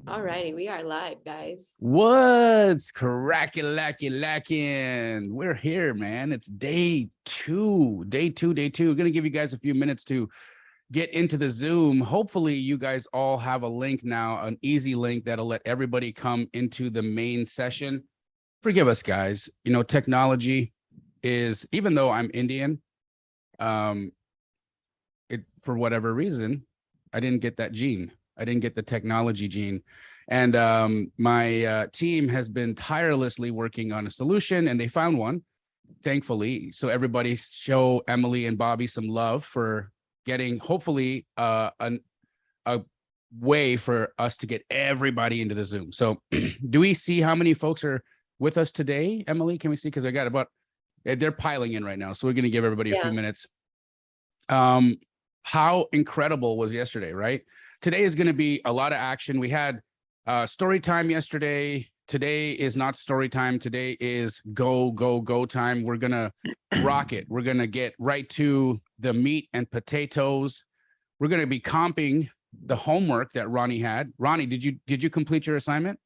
Alrighty, we are live, guys. What's cracky-lacky-lacking? We're here, man. It's day two. We're gonna give you guys a few minutes to get into the Zoom. Hopefully, you guys all have a link now, an easy link that'll let everybody come into the main session. Forgive us, guys. You know, technology is, even though I'm Indian, for whatever reason, I didn't get that gene. I didn't get the technology gene. And my team has been tirelessly working on a solution, and they found one, thankfully. So everybody show Emily and Bobby some love for getting, hopefully, a way for us to get everybody into the Zoom. So do we see how many folks are with us today, Emily? Can we see? Because I got about, they're piling in right now. So we're going to give everybody a few minutes. How incredible was yesterday, right? Today is going to be a lot of action. We had story time yesterday. Today is not story time. Today is go time. We're going to rock it. We're going to get right to the meat and potatoes. We're going to be comping the homework that Ronnie had. Ronnie, did you complete your assignment?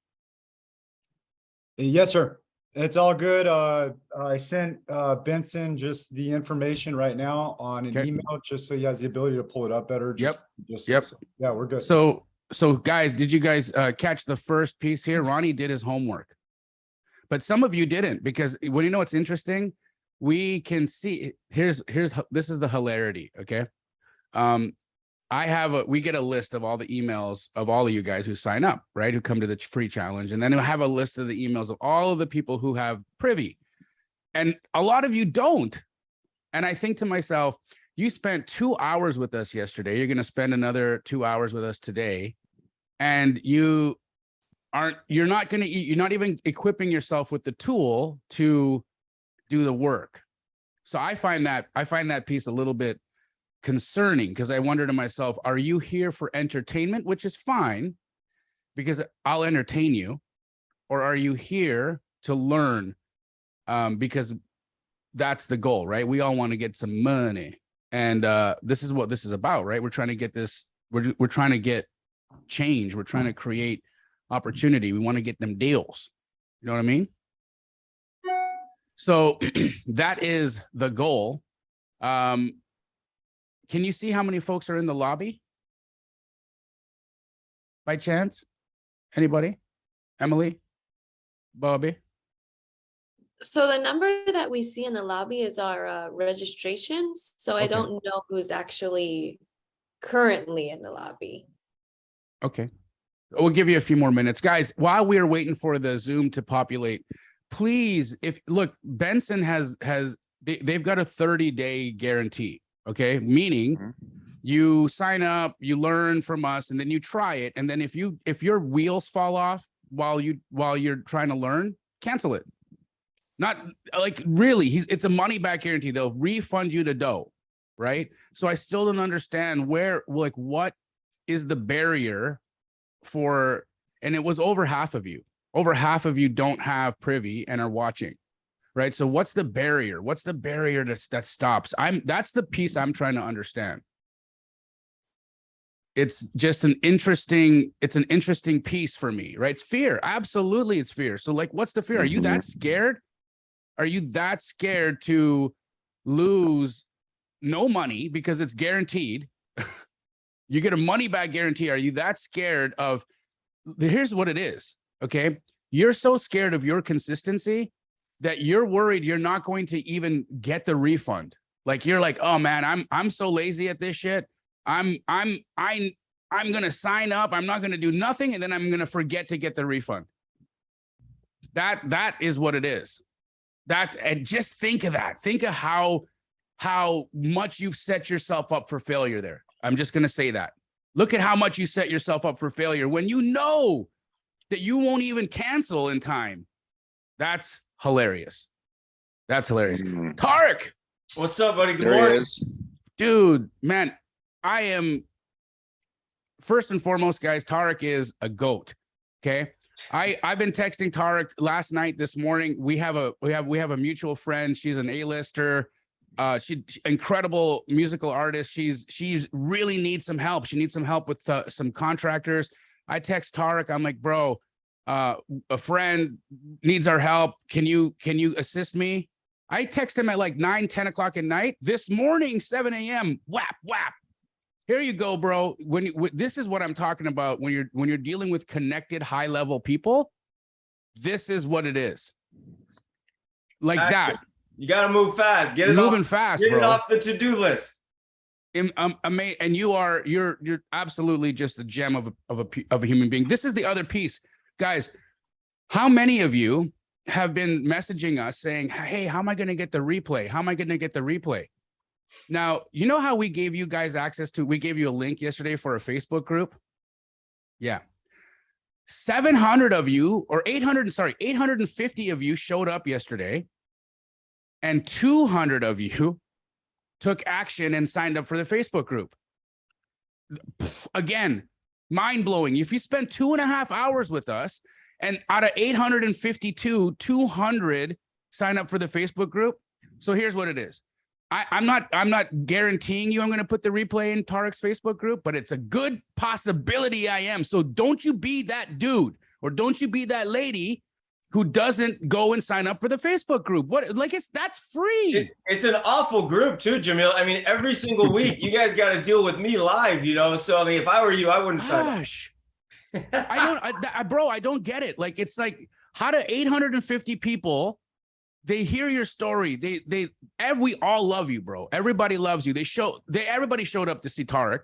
Yes, sir. It's all good. I sent Benson just the information right now on an email, just so he has the ability to pull it up better. Yep. Yeah, we're good. So guys, did you guys catch the first piece here? Ronnie did his homework, but some of you didn't, because when you know what's interesting, we can see this is the hilarity. Okay. We get a list of all the emails of all of you guys who sign up, right? Who come to the free challenge. And then I have a list of the emails of all of the people who have Privy. And a lot of you don't. And I think to myself, you spent 2 hours with us yesterday. You're going to spend another 2 hours with us today. And you're not even equipping yourself with the tool to do the work. So I find that piece a little bit concerning, because I wonder to myself, are you here for entertainment, which is fine because I'll entertain you, or are you here to learn? Because that's the goal, right? We all want to get some money, and this is what this is about, right? We're trying to get this. We're trying to get change. We're trying to create opportunity. We want to get them deals. You know what I mean? So that is the goal. Can you see how many folks are in the lobby? By chance? Anybody? Emily? Bobby? So the number that we see in the lobby is our registrations. So I don't know who's actually currently in the lobby. Okay. We'll give you a few more minutes. Guys, while we are waiting for the Zoom to populate, please, look, Benson they've got a 30-day guarantee. Okay, meaning you sign up, you learn from us, and then you try it. And then if your wheels fall off while you're trying to learn, cancel it. Not like really, it's a money back guarantee. They'll refund you the dough, right? So I still don't understand what is the barrier for, and it was over half of you don't have Privy and are watching. Right. So what's the barrier? What's the barrier that stops? That's the piece I'm trying to understand. It's just an interesting piece for me, right? It's fear. Absolutely. It's fear. So like, what's the fear? Are you that scared? Are you that scared to lose no money because it's guaranteed? You get a money back guarantee. Are you that scared of, here's what it is. Okay. You're so scared of your consistency that you're worried you're not going to even get the refund. Like you're like, oh man, I'm so lazy at this shit. I'm gonna sign up. I'm not gonna do nothing, and then I'm gonna forget to get the refund. That is what it is. And just think of that. Think of how much you've set yourself up for failure there. I'm just gonna say that. Look at how much you set yourself up for failure when you know that you won't even cancel in time. That's hilarious. Tarek, what's up, buddy? Good morning, dude. Man, I am first and foremost, guys. Tarek is a goat. Okay, I've been texting Tarek last night, this morning. We have a mutual friend. She's an A-lister. She incredible musical artist. She's really needs some help. She needs some help with some contractors. I text Tarek. I'm like, bro, a friend needs our help. Can you assist me? I text him at like 9, 10 o'clock at night. This morning, 7 a.m. Whap, whap. Here you go, bro. This is what I'm talking about when you're dealing with connected, high-level people. This is what it is. Like that. You got to move fast. Get it moving fast, get bro. It off the to-do list. And you're absolutely just a gem of a human being. This is the other piece, guys. How many of you have been messaging us saying, hey, how am I going to get the replay? How am I going to get the replay? Now, you know how we gave you guys access to, we gave you a link yesterday for a Facebook group. Yeah. 700 of you, or 850 of you showed up yesterday, and 200 of you took action and signed up for the Facebook group. Again, mind blowing. If you spend 2.5 hours with us, and out of 852, 200 sign up for the Facebook group. So here's what it is. I'm not guaranteeing you I'm going to put the replay in Tarek's Facebook group, but it's a good possibility I am. So don't you be that dude, or don't you be that lady who doesn't go and sign up for the Facebook group. That's free. It's an awful group too, Jamil. I mean, every single week you guys got to deal with me live, So I mean, if I were you, I wouldn't sign up. Bro, I don't get it. Like, it's like, how do 850 people, they hear your story. We all love you, bro. Everybody loves you. Everybody showed up to see Tarek.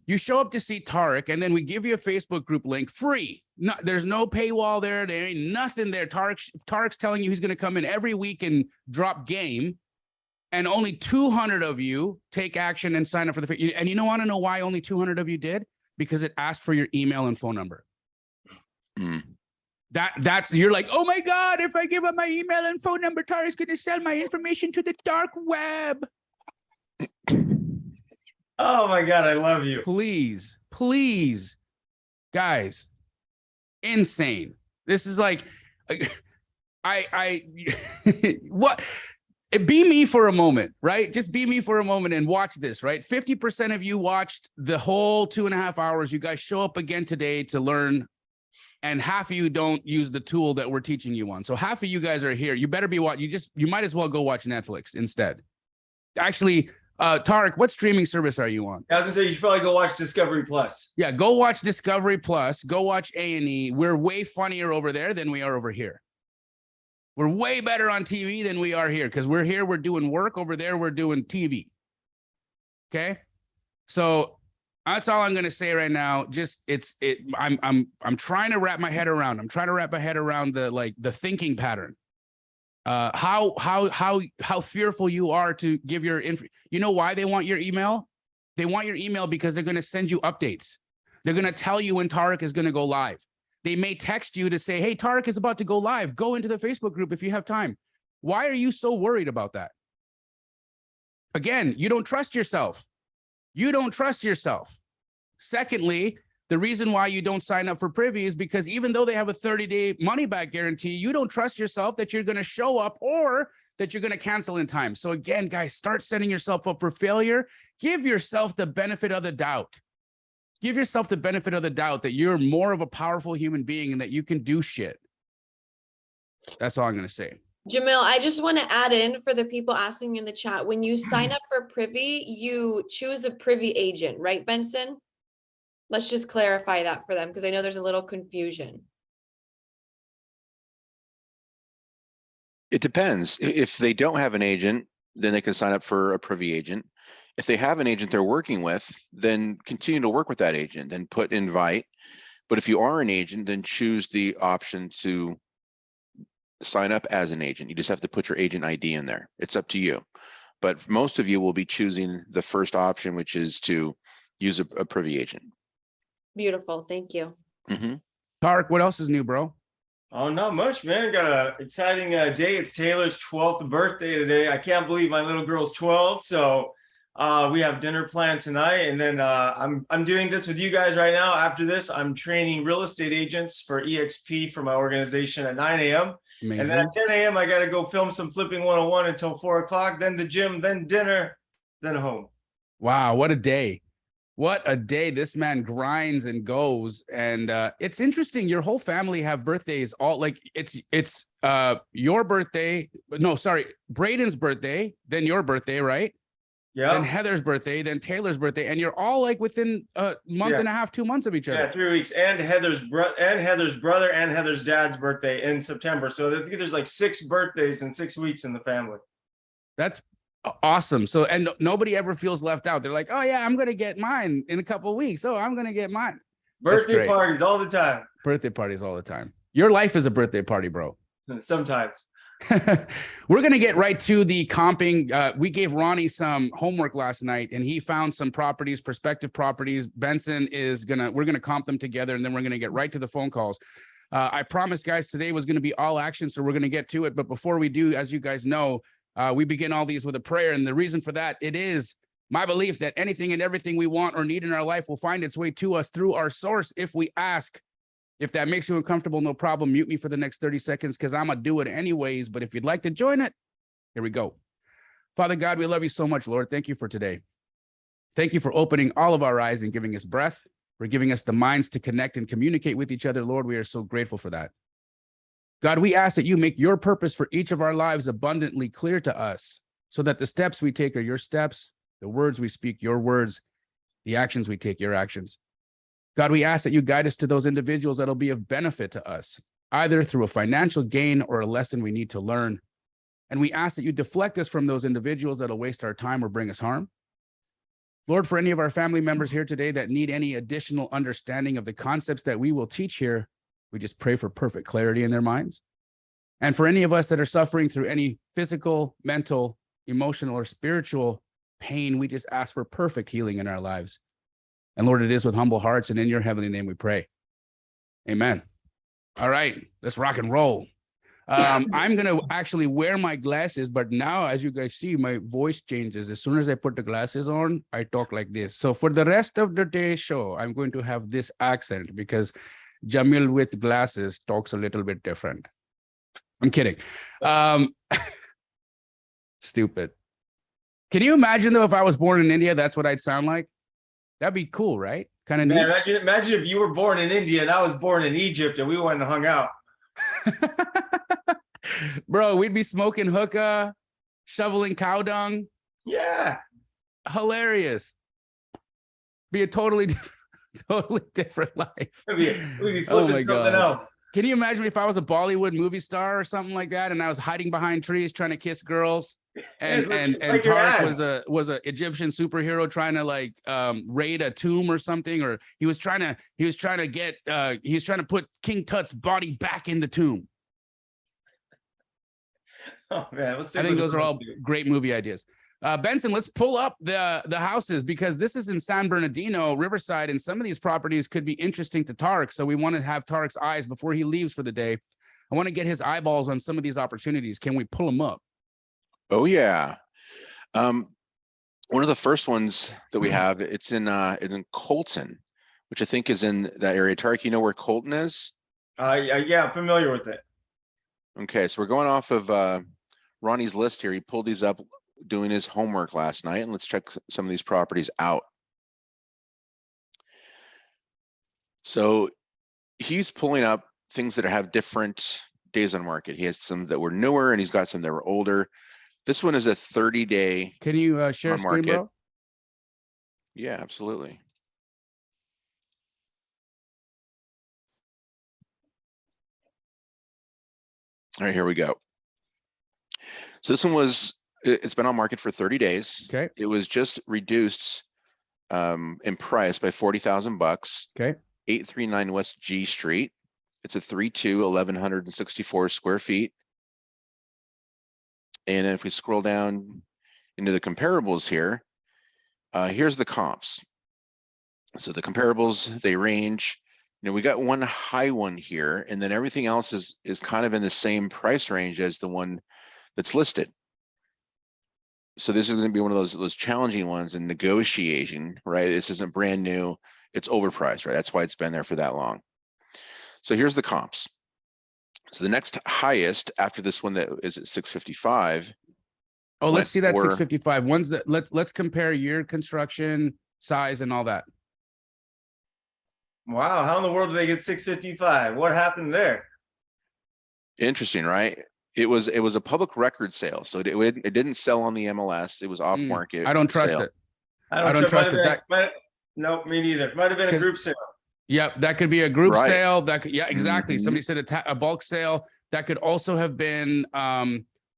You show up to see Tarek, and then we give you a Facebook group link free. No, there's no paywall there. There ain't nothing there. Tarek's telling you he's going to come in every week and drop game. And only 200 of you take action and sign up for the. And you want to know why only 200 of you did? Because it asked for your email and phone number. Mm. You're like, oh my God, if I give up my email and phone number, Tarek's going to sell my information to the dark web. Oh my God, I love you. Please, guys, insane. This is like, what? Be me for a moment, right? Just be me for a moment and watch this, right? 50% of you watched the whole 2.5 hours. You guys show up again today to learn, and half of you don't use the tool that we're teaching you on. So half of you guys are here. You better be watching. You might as well go watch Netflix instead. Actually, Tarek, what streaming service are you on? I was gonna say, you should probably go watch Discovery Plus. Yeah, go watch Discovery Plus. Go watch A&E. We're way funnier over there than we are over here. We're way better on TV than we are here, because we're here, we're doing work. Over there, we're doing TV. Okay, so that's all I'm gonna say right now. Just I'm trying to wrap my head around. I'm trying to wrap my head around the thinking pattern. How fearful you are to give your info. You know why they want your email? They want your email because they're going to send you updates. They're going to tell you when Tarek is going to go live. They may text you to say, hey, Tarek is about to go live. Go into the Facebook group if you have time. Why are you so worried about that? Again, you don't trust yourself. You don't trust yourself. Secondly, the reason why you don't sign up for Privy is because even though they have a 30-day money-back guarantee, you don't trust yourself that you're going to show up or that you're going to cancel in time. So again, guys, start setting yourself up for failure. Give yourself the benefit of the doubt. Give yourself the benefit of the doubt that you're more of a powerful human being and that you can do shit. That's all I'm going to say. Jamil, I just want to add in for the people asking in the chat, when you sign up for Privy, you choose a Privy agent, right, Benson? Let's just clarify that for them, because I know there's a little confusion. It depends. If they don't have an agent, then they can sign up for a Privy agent. If they have an agent they're working with, then continue to work with that agent and put invite. But if you are an agent, then choose the option to sign up as an agent. You just have to put your agent ID in there. It's up to you. But most of you will be choosing the first option, which is to use a Privy agent. Beautiful. Thank you. Mm-hmm. Tarek, what else is new, bro? Oh, not much, man. Got a exciting day. It's Taylor's 12th birthday today. I can't believe my little girl's 12. So we have dinner planned tonight. And then I'm doing this with you guys right now. After this, I'm training real estate agents for EXP for my organization at 9 a.m. Amazing. And then at 10 a.m., I got to go film some Flipping 101 until 4 o'clock, then the gym, then dinner, then home. Wow, what a day. What a day. This man grinds and goes. And it's interesting. Your whole family have birthdays all like it's your birthday. No, sorry, Braden's birthday, then your birthday, right? Then Yeah. Heather's birthday, then Taylor's birthday, and you're all like within a month and a half, 2 months of each other. Yeah, 3 weeks, and Heather's brother and Heather's dad's birthday in September. So I think there's like 6 birthdays in 6 weeks in the family. That's awesome. So, and nobody ever feels left out. They're like, oh yeah, I'm gonna get mine in a couple of weeks. Oh, I'm gonna get mine. Birthday parties all the time. Birthday parties all the time. Your life is a birthday party, bro. Sometimes. We're going to get right to the comping. We gave Ronnie some homework last night and he found some properties, prospective properties. Benson we're going to comp them together and then we're going to get right to the phone calls. I promised guys today was going to be all action. So we're going to get to it. But before we do, as you guys know, we begin all these with a prayer. And the reason for that, it is my belief that anything and everything we want or need in our life will find its way to us through our source if we ask. If that makes you uncomfortable, no problem. Mute me for the next 30 seconds because I'm going to do it anyways. But if you'd like to join it, here we go. Father God, we love you so much, Lord. Thank you for today. Thank you for opening all of our eyes and giving us breath, for giving us the minds to connect and communicate with each other. Lord, we are so grateful for that. God, we ask that you make your purpose for each of our lives abundantly clear to us so that the steps we take are your steps, the words we speak, your words, the actions we take, your actions. God, we ask that you guide us to those individuals that'll be of benefit to us, either through a financial gain or a lesson we need to learn. And we ask that you deflect us from those individuals that'll waste our time or bring us harm. Lord, for any of our family members here today that need any additional understanding of the concepts that we will teach here, we just pray for perfect clarity in their minds. And for any of us that are suffering through any physical, mental, emotional, or spiritual pain, we just ask for perfect healing in our lives. And Lord, it is with humble hearts and in your heavenly name we pray. Amen. All right, let's rock and roll. I'm going to actually wear my glasses, but now, as you guys see, my voice changes. As soon as I put the glasses on, I talk like this. So for the rest of the day show, I'm going to have this accent because Jamil with glasses talks a little bit different. I'm kidding. Stupid. Can you imagine, though, if I was born in India, that's what I'd sound like? That'd be cool, right? Kind of neat. Imagine if you were born in India and I was born in Egypt and we went and hung out. Bro, we'd be smoking hookah, shoveling cow dung. Yeah. Hilarious. Be a totally different life. We'd be flipping something else. Can you imagine if I was a Bollywood movie star or something like that and I was hiding behind trees trying to kiss girls? And Tarek was a Egyptian superhero trying to like raid a tomb or something, or he was trying to put King Tut's body back in the tomb. Oh man, I think those are all great movie ideas. Benson, let's pull up the houses because this is in San Bernardino, Riverside, and some of these properties could be interesting to Tarek. So we want to have Tarek's eyes before he leaves for the day. I want to get his eyeballs on some of these opportunities. Can we pull them up? Oh yeah. One of the first ones that we have, it's in Colton, which I think is in that area. Tarek, you know where Colton is? Yeah, I'm familiar with it. Okay, so we're going off of Ronnie's list here. He pulled these up doing his homework last night, and let's check some of these properties out. So he's pulling up things that have different days on market. He has some that were newer and he's got some that were older. This one is a 30-day. Can you share screen, bro? Yeah, absolutely. All right, here we go. So this one it's been on market for 30 days. Okay. It was just reduced in price by $40,000. Okay. 839 West G Street. It's a 3.2, 1,164 square feet. And then if we scroll down into the comparables here, here's the comps. So the comparables, they range, we got one high one here, and then everything else is kind of in the same price range as the one that's listed. So this is going to be one of those challenging ones in negotiation, right? This isn't brand new, it's overpriced, right? That's why it's been there for that long. So here's the comps. So the next highest after this one that is at 655. Oh, let's see that 655. Ones that let's compare your construction size, and all that. Wow, how in the world do they get 655? What happened there? Interesting, right? It was a public record sale, so it didn't sell on the MLS. It was off market. I don't trust sale. it. I don't trust it. No, me neither. Might have been a group sale. Yep, that could be a group Right. sale. That could, yeah, exactly. Mhm. Somebody said a bulk sale. That could also have been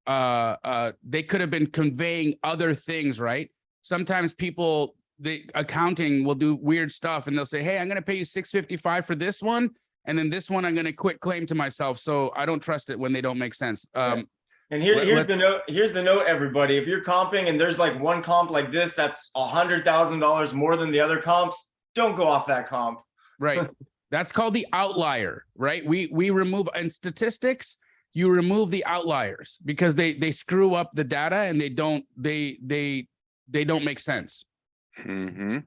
they could have been conveying other things, right? Sometimes people, the accounting will do weird stuff and they'll say, hey, I'm going to pay you $655 for this one. And then this one, I'm going to quit claim to myself. So I don't trust it when they don't make sense. And here's the note. Here's the note, everybody. If you're comping and there's like one comp like this, that's $100,000 more than the other comps. Don't go off that comp. Right. That's called the outlier, right? We remove in statistics, you remove the outliers because they screw up the data and they don't make sense. Mm-hmm.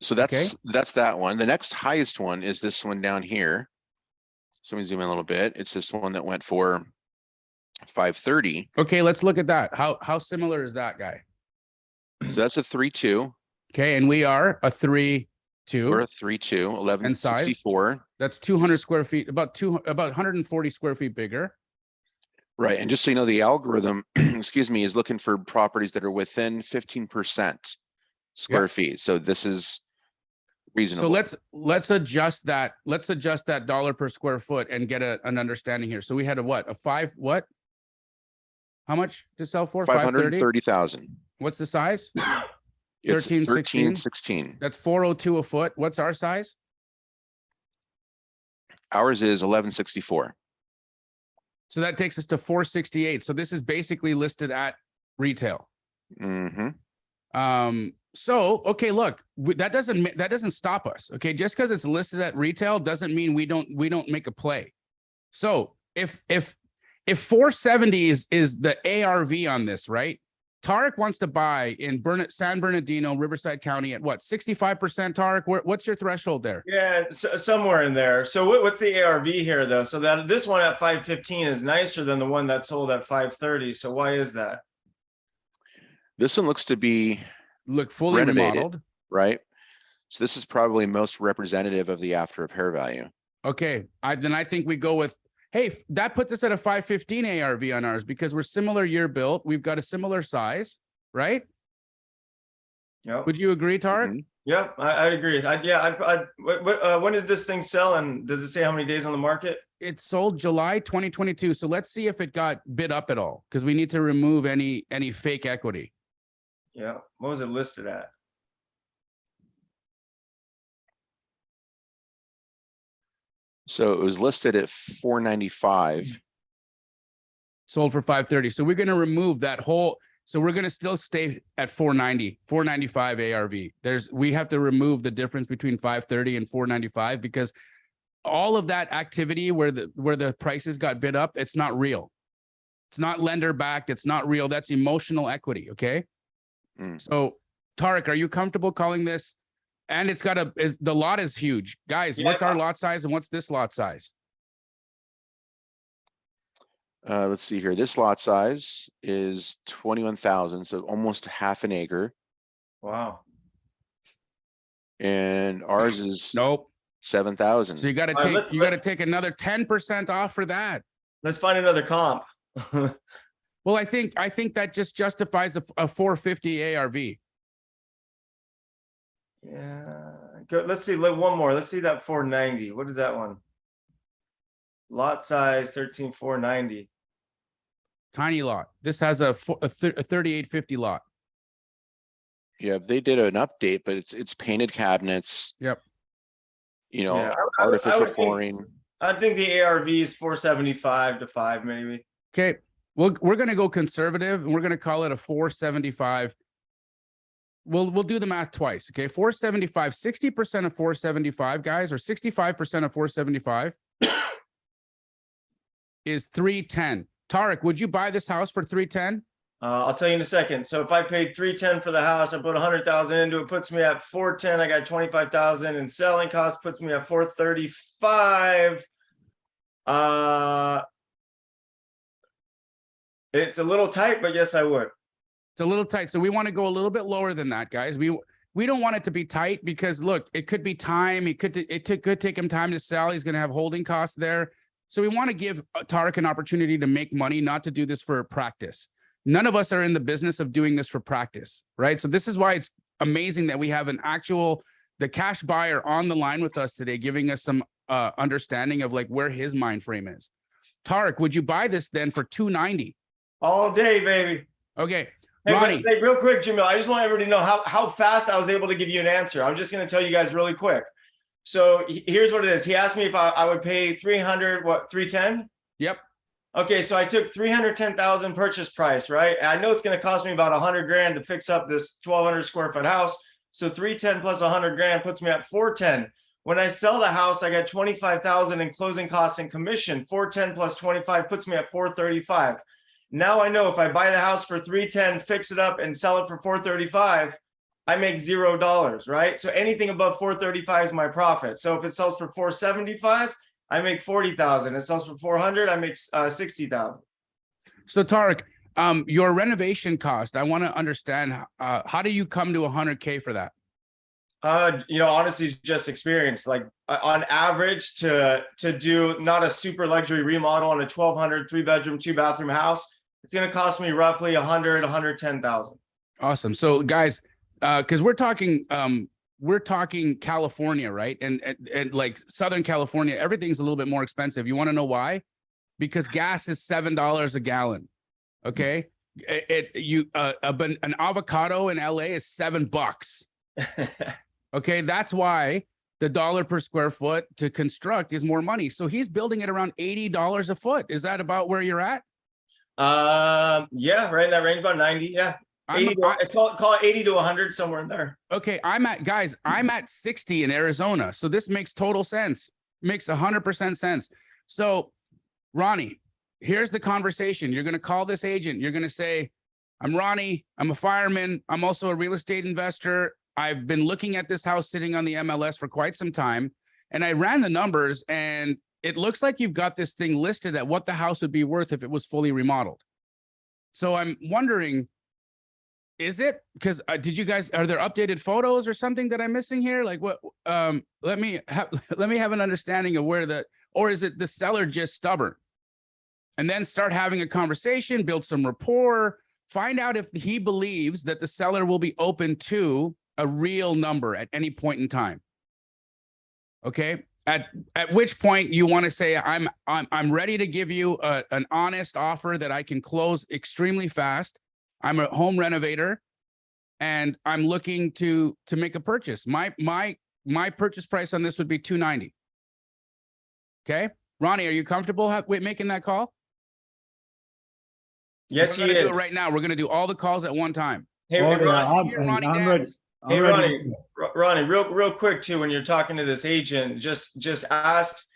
So that's that one. The next highest one is this one down here. So let me zoom in a little bit. It's this one that went for 530. Okay, let's look at that. How similar is that guy? So that's a 3.2. Okay, and we are a 3.2. We're a 3.2, 1164. That's 200 square feet, about 140 square feet bigger. Right, and just so you know, the algorithm, excuse me, is looking for properties that are within 15% square feet. So this is reasonable. So let's adjust that. Let's adjust that dollar per square foot and get an understanding here. So we had how much to sell for? 530,000. What's the size? It's 13, 16. That's 402 a foot. What's our size? Ours is 1164. So that takes us to 468. So this is basically listed at retail. Mm-hmm. So, okay, look, that doesn't stop us. Okay. Just because it's listed at retail doesn't mean we don't make a play. So if 470 is the ARV on this, right? Tarek wants to buy in San Bernardino, Riverside County at what, 65%, Tarek? What's your threshold there? Yeah, somewhere in there. So what's the ARV here though? So that this one at 515 is nicer than the one that sold at 530. So why is that? This one looks to be fully renovated, remodeled, right? So this is probably most representative of the after repair value. Okay, then I think we go with, hey, that puts us at a 515 ARV on ours because we're similar year built. We've got a similar size, right? Yeah. Would you agree, Tarek? Mm-hmm. Yeah, I'd agree. When did this thing sell, and does it say how many days on the market? It sold July 2022. So let's see if it got bid up at all because we need to remove any fake equity. Yeah. What was it listed at? So it was listed at 495. Sold for 530. So we're going to remove that whole. So we're going to still stay at 490, 495 ARV. We have to remove the difference between 530 and 495 because all of that activity where the prices got bid up, it's not real. It's not lender backed. It's not real. That's emotional equity. Okay. So Tarek, are you comfortable calling this? And it's got the lot is huge. Guys, what's our lot size and what's this lot size? Let's see here. This lot size is 21,000, so almost half an acre. Wow. And ours is Nope. 7,000. So you got to take another 10% off for that. Let's find another comp. Well, I think that just justifies a 450 ARV. Yeah. Good. Let's see. One more. Let's see that 490. What is that one? Lot size 13,490. Tiny lot. This has a 3850 lot. Yeah, they did an update, but it's painted cabinets. Yep. You know, Yeah, artificial flooring. I think the ARV is 475 to 5 maybe. Okay. Well, we're going to go conservative and we're going to call it a 475. We'll do the math twice. Okay. 475, 60% of 475 guys, or 65% of 475 is 310. Tarek, would you buy this house for 310? I'll tell you in a second. So if I paid 310 for the house, I put 100,000 into it, puts me at 410. I got 25,000, and selling cost puts me at 435. It's a little tight, but yes, I would. It's a little tight. So we want to go a little bit lower than that, guys. We don't want it to be tight because look, it could be time. It could take him time to sell. He's going to have holding costs there. So we want to give Tarek an opportunity to make money, not to do this for practice. None of us are in the business of doing this for practice, right? So this is why it's amazing that we have the cash buyer on the line with us today, giving us some understanding of like where his mind frame is. Tarek, would you buy this then for $290? All day, baby. Okay. Hey, Ronnie. but, hey, real quick, Jamil, I just want everybody to know how fast I was able to give you an answer. I'm just going to tell you guys really quick. So here's what it is. He asked me if I would pay 310? Yep. Okay, so I took 310,000 purchase price, right? And I know it's going to cost me about 100 grand to fix up this 1,200 square foot house. So 310 plus 100 grand puts me at 410. When I sell the house, I got 25,000 in closing costs and commission. 410 plus 25 puts me at 435. Now I know if I buy the house for 310, fix it up and sell it for 435, I make $0, right? So anything above 435 is my profit. So if it sells for 475, I make 40,000. It sells for 400, I make 60,000. So Tarek, your renovation cost, I want to understand, how do you come to 100K for that? Honestly, it's just experience. Like on average to do not a super luxury remodel on a 1,200 3-bedroom, 2-bathroom house, it's going to cost me roughly 110,000. Awesome. So guys, because we're talking California, right? And like Southern California, everything's a little bit more expensive. You want to know why? Because gas is $7 a gallon. Okay. An avocado in LA is $7. Okay. That's why the dollar per square foot to construct is more money. So he's building it around $80 a foot. Is that about where you're at? Yeah, right in that range, about 90. Yeah. 80 call it 80 to 100, somewhere in there. Okay, I'm at 60 in Arizona. So this makes total sense. Makes 100% sense. So Ronnie, here's the conversation. You're going to call this agent. You're going to say, I'm Ronnie. I'm a fireman. I'm also a real estate investor. I've been looking at this house sitting on the MLS for quite some time. And I ran the numbers and it looks like you've got this thing listed at what the house would be worth if it was fully remodeled. So I'm wondering, is it because did you guys, are there updated photos or something that I'm missing here? Like what, let me have an understanding of or is it the seller just stubborn? And then start having a conversation, build some rapport, find out if he believes that the seller will be open to a real number at any point in time. Okay. At which point you want to say, I'm ready to give you an honest offer that I can close extremely fast. I'm a home renovator and I'm looking to make a purchase. My purchase price on this would be $290. Okay. Ronnie, are you comfortable making that call? Yes, We're he gonna is. do it right now. We're going to do all the calls at one time. Hey, Oh, Ronnie, I'm ready. Hey, Ronnie, real quick too, when you're talking to this agent, just ask,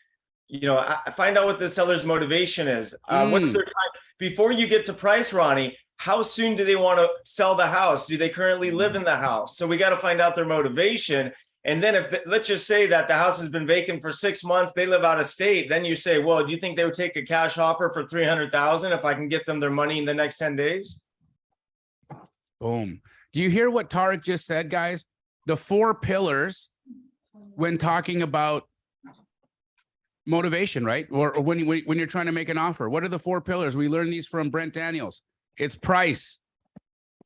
find out what the seller's motivation is. What's their time before you get to price, Ronnie? How soon do they want to sell the house? Do they currently live in the house? So we got to find out their motivation. And then let's just say that the house has been vacant for 6 months, they live out of state. Then you say, well, do you think they would take a cash offer for 300,000 if I can get them their money in the next 10 days? Boom. Do you hear what Tarek just said, guys? The 4 pillars when talking about motivation, right? Or when you're trying to make an offer. What are the 4 pillars? We learned these from Brent Daniels. It's price,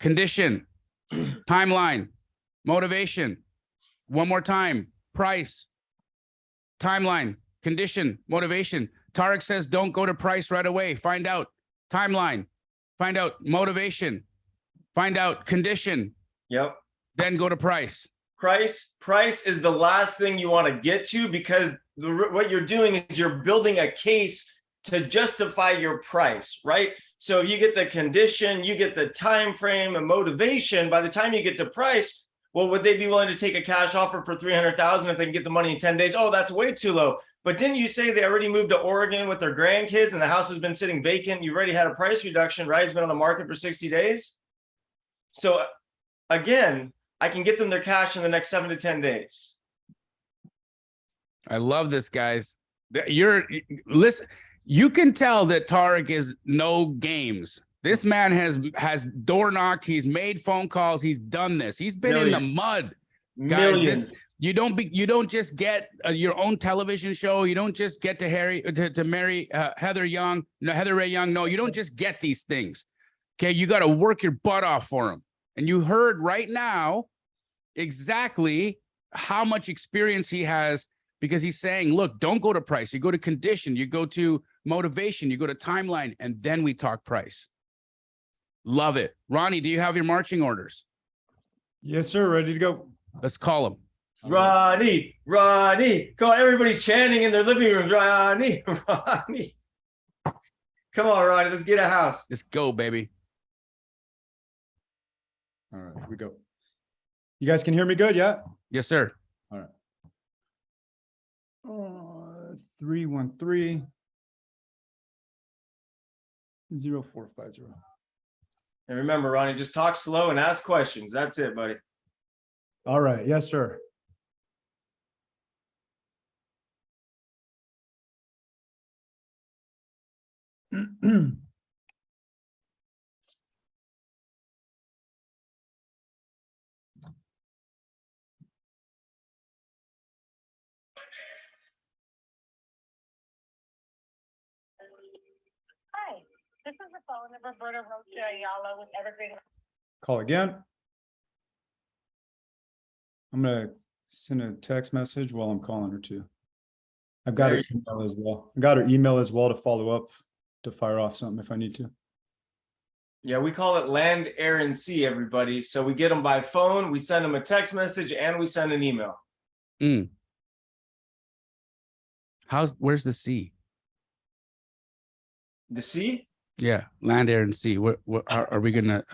condition, timeline, motivation. One more time, price, timeline, condition, motivation. Tarek says, don't go to price right away. Find out timeline, find out motivation, find out condition. Yep. Then go to price. Price is the last thing you want to get to, because what you're doing is you're building a case to justify your price, right? So you get the condition, you get the time frame and motivation. By the time you get to price, well, would they be willing to take a cash offer for 300,000 if they can get the money in 10 days? Oh, that's way too low. But didn't you say they already moved to Oregon with their grandkids and the house has been sitting vacant? You've already had a price reduction, right? It's been on the market for 60 days. So again, I can get them their cash in the next 7 to 10 days. I love this, guys. Listen, you can tell that Tarek is no games. This man has door knocked. He's made phone calls. He's done this. He's been in the mud. Guys, Millions. you don't just get your own television show. You don't just get to marry Heather Ray Young. No, you don't just get these things. Okay, you got to work your butt off for them. And you heard right now exactly how much experience he has, because he's saying, look, don't go to price. You go to condition, you go to motivation, you go to timeline, and then we talk price. Love it. Ronnie, do you have your marching orders? Yes, sir. Ready to go. Let's call him. Ronnie, Ronnie. Come on, everybody's chanting in their living room. Ronnie, Ronnie. Come on, Ronnie, let's get a house. Let's go, baby. All right, here we go. You guys can hear me good, yeah? Yes, sir. All right. 313 0450. And remember, Ronnie, just talk slow and ask questions. That's it, buddy. All right, yes, sir. Hi, this is the phone of Roberta Rocha Ayala with Evergreen. Call again. I'm gonna send a text message while I'm calling her too. I've got her email as well. I got her email as well to follow up, to fire off something if I need to. Yeah, we call it land, air, and sea, everybody. So we get them by phone, we send them a text message, and we send an email. Where's the sea? The sea? Yeah, land, air, and sea. What are we gonna?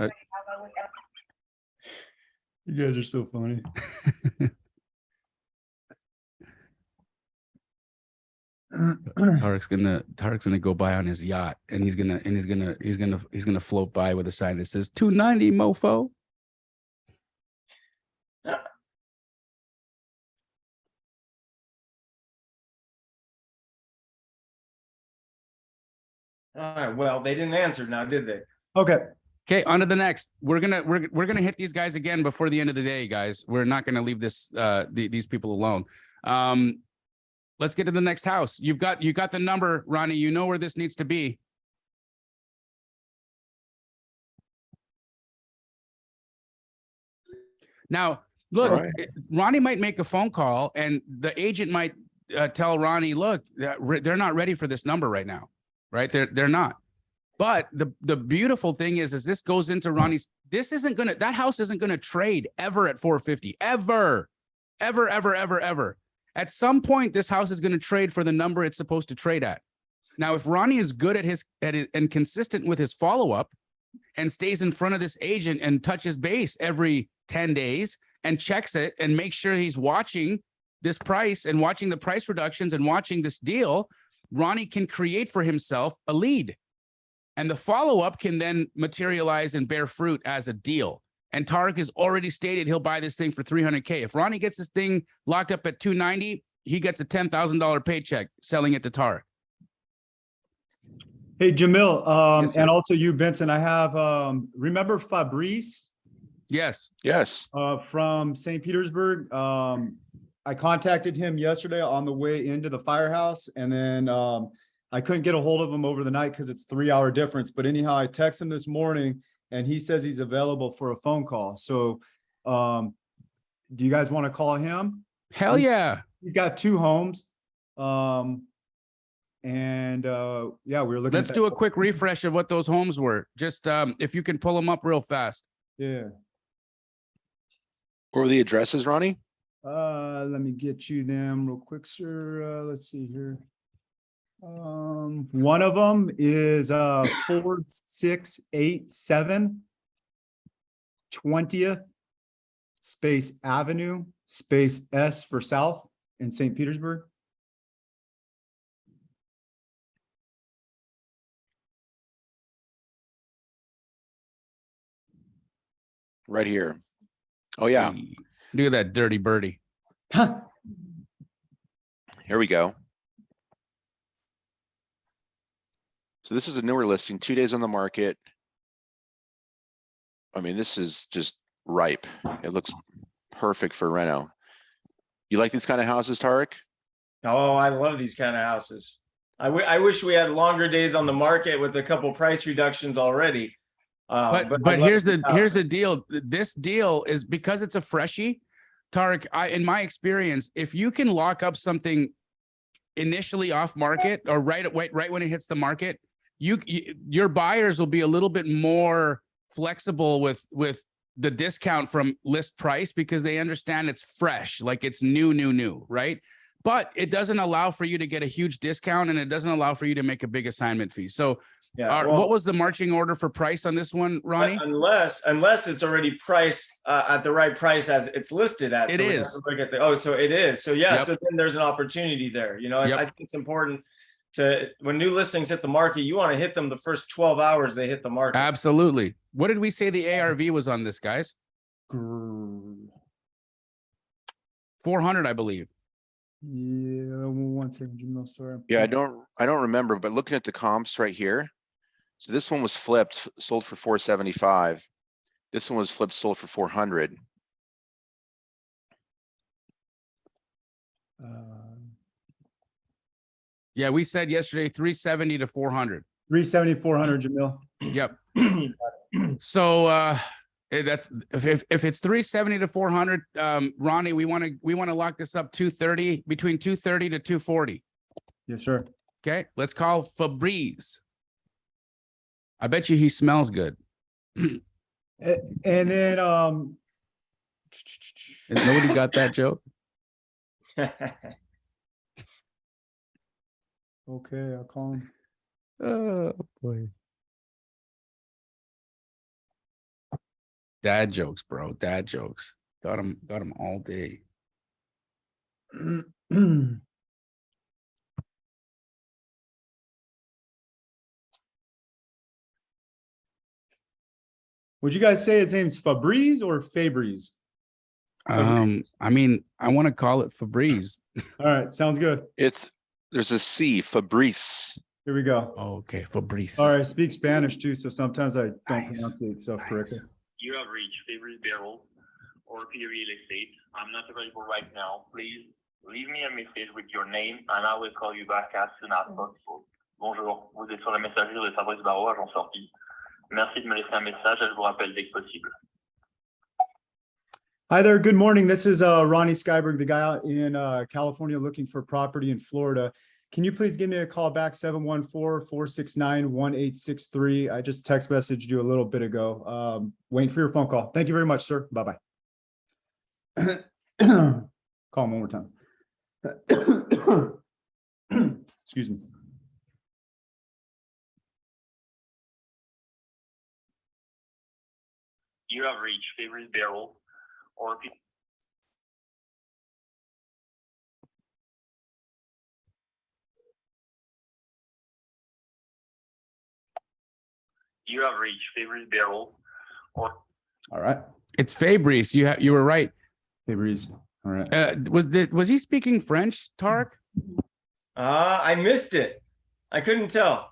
You guys are so funny. Tarek's gonna go by on his yacht, and he's gonna float by with a sign that says 290 mofo. All right, well, they didn't answer now, did they? Okay. Okay, on to the next. We're gonna hit these guys again before the end of the day, guys. We're not gonna leave these people alone. Let's get to the next house. You got the number, Ronnie. You know where this needs to be. Now, look, All right. Ronnie might make a phone call, and the agent might tell Ronnie, look, they're not ready for this number right now, right? They're not. But the beautiful thing is this goes into Ronnie's. That house isn't gonna trade ever at 450, ever. At some point, this house is gonna trade for the number it's supposed to trade at. Now, if Ronnie is good at his and consistent with his follow-up and stays in front of this agent and touches base every 10 days and checks it and makes sure he's watching this price and watching the price reductions and watching this deal, Ronnie can create for himself a lead. And the follow-up can then materialize and bear fruit as a deal. And Tarek has already stated he'll buy this thing for $300K. If Ronnie gets this thing locked up at $290, he gets a $10,000 paycheck selling it to Tarek. Hey, Jamil, Yes, sir. and also you, Benson, I have, remember Fabrice Yes. Yes. from St. Petersburg? I contacted him yesterday on the way into the firehouse, and then I couldn't get a hold of him over the night because it's 3-hour difference. But anyhow, I texted him this morning and he says he's available for a phone call. So do you guys want to call him? Hell yeah. He's got 2 homes. Yeah, we were looking. Let's do a quick refresh of what those homes were. Just if you can pull them up real fast. Yeah. What were the addresses, Ronnie? Let me get you them real quick, sir. Let's see here. One of them is 4687 20th space Avenue space S for South in St. Petersburg. Right here. Oh yeah, Look at that dirty birdie. here we go. So this is a newer listing, 2 days on the market. I mean, this is just ripe. It looks perfect for reno. You like these kind of houses, Tarek? Oh, I love these kind of houses. I wish we had longer days on the market with a couple price reductions already. I But love here's these the houses. deal. This deal is because it's a freshie, Tarek. In my experience, if you can lock up something initially off market or right when it hits the market, your buyers will be a little bit more flexible with the discount from list price because they understand it's fresh, like it's new, right? But it doesn't allow for you to get a huge discount and it doesn't allow for you to make a big assignment fee. So Yeah, what was the marching order for price on this one, Ronnie? unless it's already priced at the right price as it's listed at. It so we have is. to look at the, oh, so it is. So yeah, Yep. so then there's an opportunity there. You know, Yep. I think it's important to, when new listings hit the market, you want to hit them the first 12 hours they hit the market. Absolutely. What did we say the ARV was on this, guys? 400, I believe. Yeah, 1 second, Jamil, sorry. Yeah, I don't remember, but looking at the comps right here. So this one was flipped, sold for 475. This one was flipped, sold for 400. Yeah, we said yesterday 370 to 400. 370, 400, Jamil. Yep. So that's if it's 370 to 400, Ronnie, we want to lock this up 230, between 230 to 240. Yes, sir. Okay, let's call Fabrice. I bet you he smells good. And then Nobody got that joke? okay, I'll call him. Oh boy. Dad jokes, bro. Dad jokes. Got him all day. Would you guys say his name's Fabrice or Fabrice? I mean, I want to call it Fabrice. All right, sounds good. There's a C, Fabrice. Here we go. Okay, Fabrice. All right, I speak Spanish too, so sometimes I don't Nice. pronounce stuff correctly. You have reached Favorite Barrel or P Real Estate. I'm not available right now. Please leave me a message with your name and I will call you back as soon as possible. Bonjour, vous êtes sur la messagerie de Fabrice Barreau, agent sorti. Merci de me laisser un message, je vous rappelle dès que possible. Hi there, good morning. This is Ronnie Skyberg, the guy out in California looking for property in Florida. Can you please give me a call back, 714-469-1863? I just text messaged you a little bit ago. Waiting for your phone call. Thank you very much, sir. Bye-bye. Call him one more time. Excuse me. You have reached Favorite Barrel or P You have reached Favorite Barrel or All right. It's Fabrice. You were right. Fabrice. All right. Was he speaking French, Tarek? I missed it. I couldn't tell.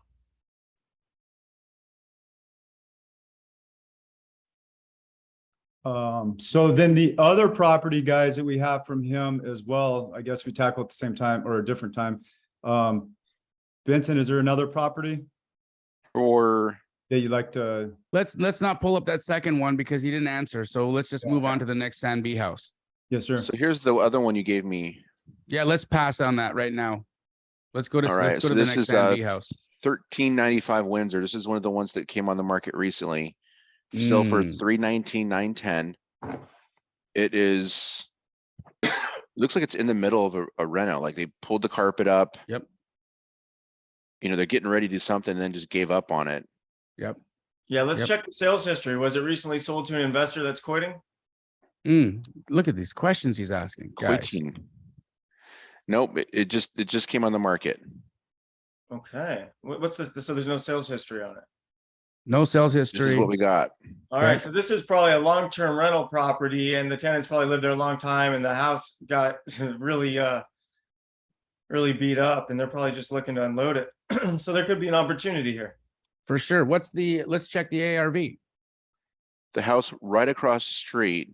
So then the other property guys that we have from him as well, I guess we tackle at the same time or a different time. Vincent, is there another property Or that you'd like to? Let's not pull up that second one because he didn't answer. So let's just move on to the next San B house. Yes, sir. so here's the other one you gave me. Yeah, let's pass on that right now. Let's go to All let's right, go so to the this next is San B house. 1395 Windsor. This is one of the ones that came on the market recently. Sell for Mm. 319,910. It is looks like it's in the middle of a reno. Like they pulled the carpet up. Yep. You know, they're getting ready to do something and then just gave up on it. Yep. Yeah, let's Yep. check the sales history. Was it recently sold to an investor that's quitting? Look at these questions he's asking, guys. Quitting. Nope, it just came on the market. Okay. What's this? So there's no sales history on it. No sales This is history. what we got. All Okay. right, so this is probably a long-term rental property and the tenants probably lived there a long time and the house got really really beat up and they're probably just looking to unload it. So there could be an opportunity here. For sure. Let's check the ARV. The house right across the street,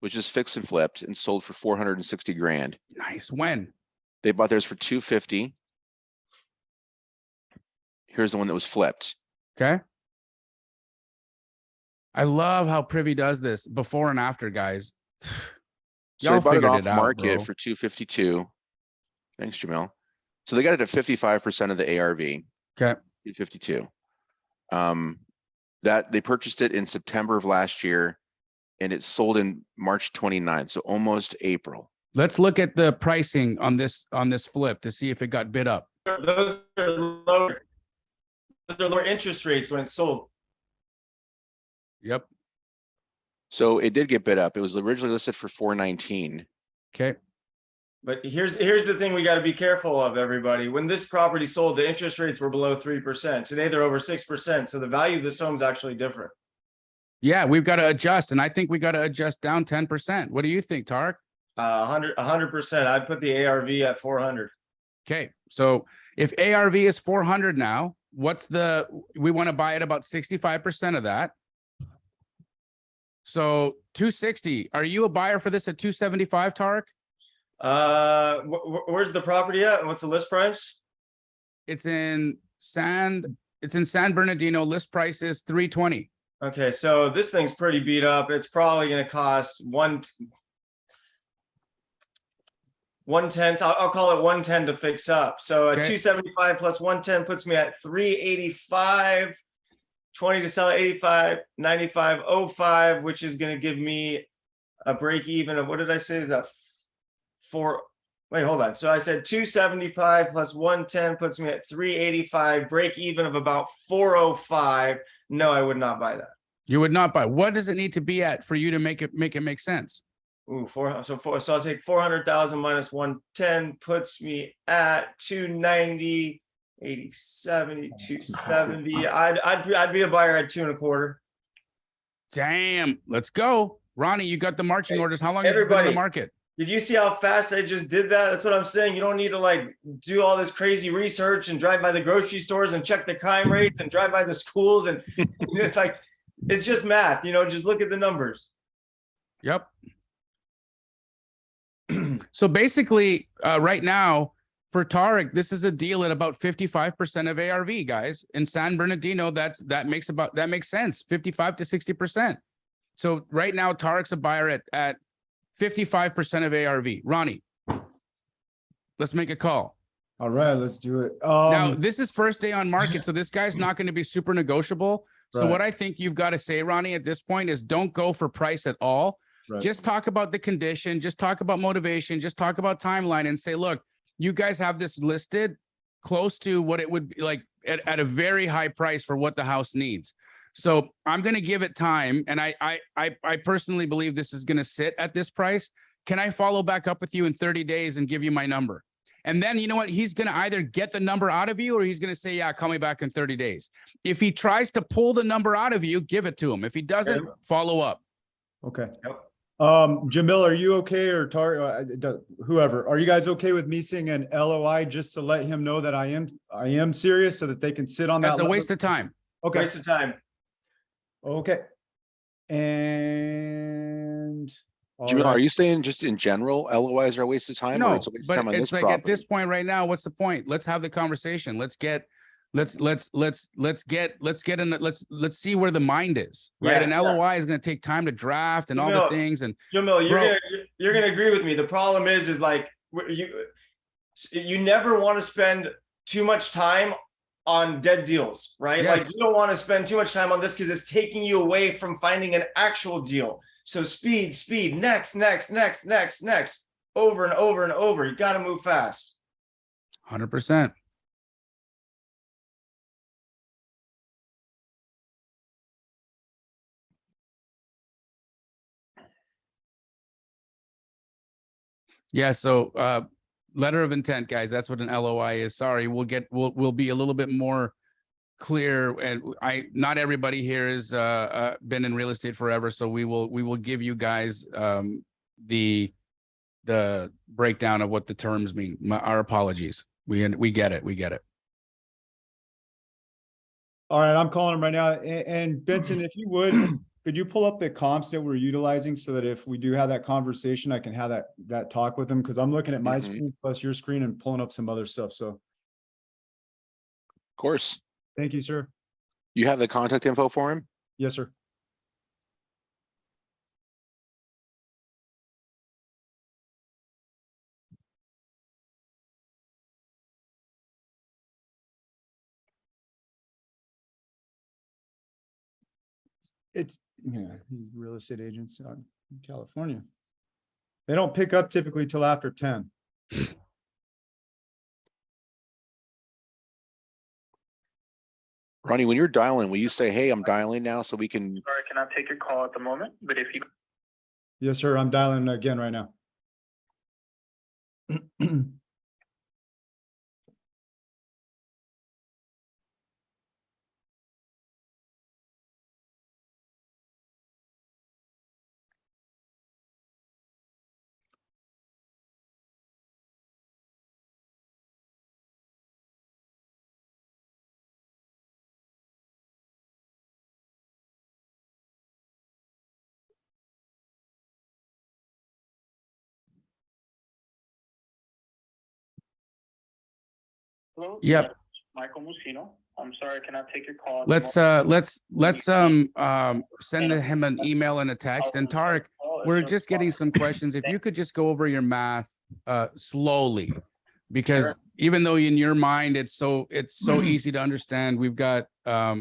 which is fixed and flipped and sold for 460 grand. Nice. When? They bought theirs for 250. Here's the one that was flipped. Okay. I love how Privy does this before and after, guys. So Y'all they bought it figured off it out, market bro. for 252. Thanks, Jamil. So they got it at 55% of the ARV, Okay. 252. That they purchased it in September of last year and it sold in March 29th, so almost April. Let's look at the pricing on this flip to see if it got bid up. Those are lower. Those are lower interest rates when it's sold. Yep. So it did get bid up. It was originally listed for 419. Okay. But here's the thing we got to be careful of, everybody. When this property sold, the interest rates were below 3%. Today they're over 6%. So the value of this home is actually different. Yeah, we've got to adjust, and I think we got to adjust down 10%. What do you think, Tarek? 100%. I'd put the ARV at 400. Okay, so if ARV is 400 now, we want to buy at about 65% of that. So 260. Are you a buyer for this at 275, Tarek? Where's the property at? What's the list price? It's in San Bernardino. List price is 320. Okay, so this thing's pretty beat up. It's probably going to cost 110. I'll call it 110 to fix up. So at 275 plus 110 puts me at 385. 20 to sell at 85, 95.05, which is going to give me a break even of, what did I say? Is that wait, hold on. So I said 275 plus 110 puts me at 385, break even of about 405. No, I would not buy that. You would not buy. What does it need to be at for you to make it make sense? Ooh, so I'll take 400,000 minus 110 puts me at 290, 80, 70, 270. I'd be a buyer at 2.25. Damn, let's go. Ronnie, you got the marching orders. How long has it been in the market? Did you see how fast I just did that? That's what I'm saying. You don't need to like do all this crazy research and drive by the grocery stores and check the crime rates and drive by the schools. And it's like, it's just math, just look at the numbers. Yep. So basically, right now for Tarek, this is a deal at about 55% of ARV, guys. In San Bernardino, that makes sense. 55 to 60%. So right now, Tarek's a buyer at 55% of ARV. Ronnie, let's make a call. All right, let's do it. Now, this is first day on market, so this guy's not going to be super negotiable. So Right. what I think you've got to say, Ronnie, at this point is don't go for price at all. Right. Just talk about the condition, just talk about motivation, just talk about timeline and say, look, you guys have this listed close to what it would be like at a very high price for what the house needs. So I'm going to give it time. And I personally believe this is going to sit at this price. Can I follow back up with you in 30 days and give you my number? And then you know what? He's going to either get the number out of you or he's going to say, yeah, call me back in 30 days. If he tries to pull the number out of you, give it to him. If he doesn't, follow up. Okay. Yep. Jamil, are you okay, or whoever, are you guys okay with me seeing an LOI just to let him know that I am serious so that they can sit on that? That's a waste of time. Okay. Waste of time. Okay. And Jamil, are you saying just in general, LOIs are a waste of time? Or No, it's a waste of but time on it's this like property? at this point right now, what's the point? Let's have the conversation. Let's see where the mind is, right? Yeah, An LOI is going to take time to draft and all the things. And Jamil, Bro. you're gonna agree with me. The problem is like you never want to spend too much time on dead deals, right? Yes. Like you don't want to spend too much time on this because it's taking you away from finding an actual deal. So speed, next, over and over and over. You got to move fast. 100%. Yeah. So, letter of intent, guys. That's what an LOI is. Sorry, we'll be a little bit more clear. And not everybody here has been in real estate forever, so we will give you guys the breakdown of what the terms mean. Our apologies. We get it. all right, I'm calling him right now. And Benson, if you would, Could you pull up the comps that we're utilizing so that if we do have that conversation, I can have that talk with them? Because I'm looking at my Mhm. screen plus your screen and pulling up some other stuff. So Of course. thank you, sir. You have the contact info for him? Yes, sir. It's, yeah, he's real estate agents out in California. They don't pick up typically till after 10. Ronnie, when you're dialing, will you say, hey, I'm dialing now so we can, Sorry, I cannot take your call at the moment, but if you Yes, sir. I'm dialing again right now. Hello? Yep. Michael Musino. I'm sorry, I cannot take your call. at the Let's send him an email and a text. And Tarek, we're just getting some questions. If you could just go over your math slowly, because Sure. even though in your mind it's so easy to understand, we've got